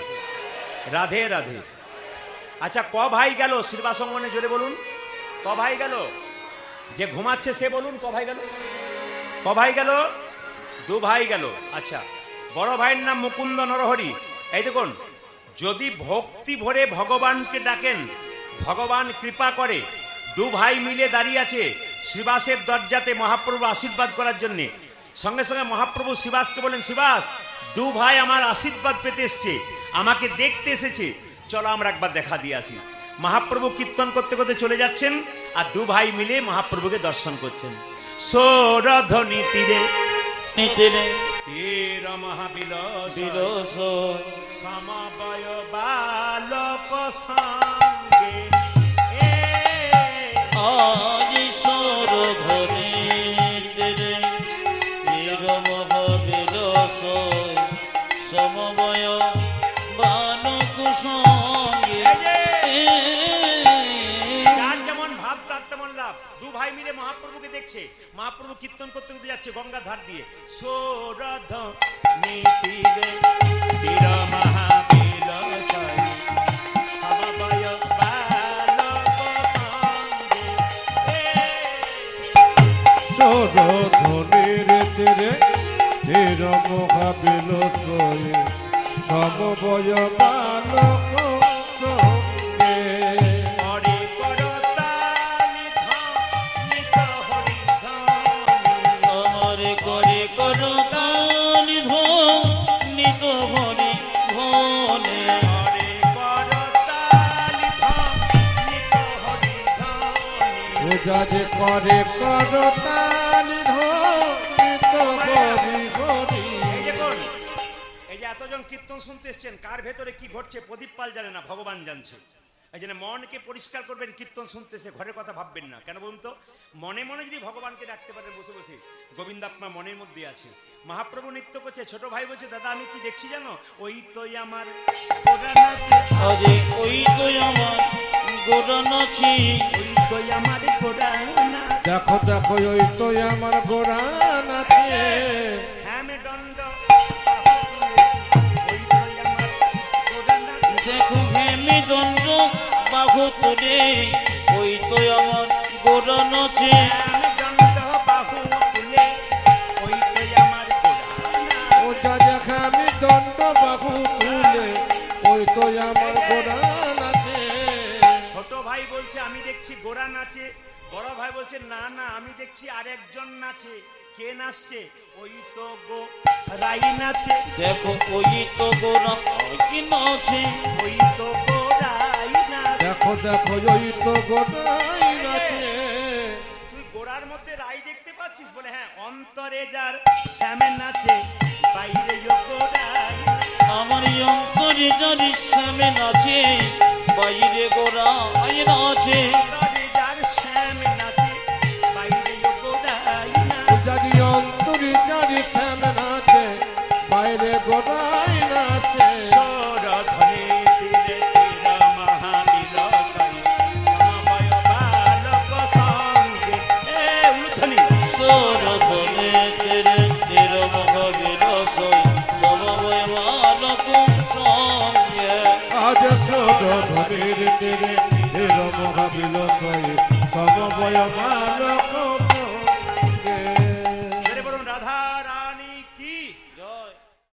রাধে রাধে। আচ্ছা, ক ভাই গেল শ্রীবাসঙ্গনে? জোরে বলুন, ক ভাই গেল? যে ঘুমাচ্ছে সে বলুন, ক ভাই গেল? ক ভাই গেল? দু ভাই গেল। আচ্ছা, বড় ভাইয়ের নাম মুকুন্দ নরহরি। এই দেখুন, যদি ভক্তি ভরে ভগবানকে ডাকেন, ভগবান কৃপা করে। দু ভাই মিলে দাঁড়িয়ে আছে শ্রীবাসের দরজাতে মহাপ্রভু আশীর্বাদ করার জন্য। সঙ্গে সঙ্গে মহাপ্রভু শ্রীবাসকে বলেন, শ্রীবাস, দু ভাই আমার আশীর্বাদ পেতে এসছে, আমাকে দেখতে এসেছে, চলো আমরা একবার দেখা দিয়ে আসি। মহাপ্রভু কীর্তন করতে করতে চলে যাচ্ছেন, আর দু ভাই মিলে মহাপ্রভুকে দর্শন করছেন। সৌরধ্বনি তীরে নিতিরে তীর মহাবিলাস বিরস সমবয় বালক সঙ্গে আজ সর ধরে তেরে নিরম বিরস সমবয় বালক সঙ্গে। যার যেমন ভাব তার তেমন লাভ। দু ভাই মিলে মহাপ্রভুকে দেখছে, মহাপ্রভু কীর্তন করতে করতে যাচ্ছে গঙ্গার ধার দিয়ে। সৌরধ্বনি তীরে তীর মহাবিলাস সমবয় বালক সঙ্গে। সৌরধ্বনির তীরে তীর মহাবিলাস সমবয় বালক সঙ্গে। হরি করতালি ধ্বনিত হরি ধ্বনি। আমার করে করতালি ধ্বনিত হরি ধ্বনি। হরি করতালি ধ্বনিত হরি ধ্বনি। পূজা যে করে করতালি ধ্বনিত হরি হরি। এই দেখুন, এই যে এতজন কীর্তন শুনতে এসছেন, কার ভেতরে কি ঘটছে প্রদীপ পাল জানে না, ভগবান জানছে। এই জন্য মনকে পরিষ্কার করবেন, কীর্তন শুনতেছে ঘরের কথা ভাববেন না। কেন বলুন তো? মনে মনে যদি ভগবানকে ডাকতে পারেন বসে বসে, গোবিন্দ আপনার মনের মধ্যে আছে। মহাপ্রভু নৃত্য করছে, ছোট ভাই বলছে, দাদা আমি কি দেখছি জানো? ওই তো আমার আরে ওই তো আমার গোরা নাচি, ওই তো আমার গোড়া দেখো দেখো ওই তো আমার গোড়া নাচে হ্যাঁ মে দণ্ড ওই তো আমার গোড়া নাচে। দেখো হেমি দণ্ড বাহু তুলে ওই তো আমার গোড়া নচে হ্যাঁ মে দণ্ড বাহু তুলে ওই তো আমার গোড়া নাচে। ও যা দেখা আমি দণ্ড বাহু তুলে ওই তো আমার গোড়া নাচে ছোট ভাই বলছে আমি দেখছি গোরা নাচে, বড় ভাই বলছে না না আমি দেখছি আরেকজন নাচে। কে নাচছে? ওই তো গো রাই নাচে, দেখো ওই তো গোড়া কি নচে ওই তো গো রাই নাচে। দেখো দেখো ওই তো গোড়াই নাচে তুই গোড়ার মধ্যে রাই দেখতে পাচ্ছিস? বলে হ্যাঁ, অন্তরে যার শ্যামে নাচে বাইরে গোড়াই। আমার অন্তরে যারি সামনে নাচে বাইরে গোড়া আই নাচে অন্তরে যার শ্যামে নাচে বাইরে গোড়াই নাচে। যদি অন্তরি জারি শ্যামে নাচে বাইরে গোড়াই নাচে সরধনে তীরে তীর মহানীল সাই সমবায় বালক সঙ্গে। এ উলুধ্বনি। সোর ধনে তেরে তের মহাবীর সই সমবয় বালক সঙ্গে আজ সরধনির তীরে তীর মহাবিল সমবয় মান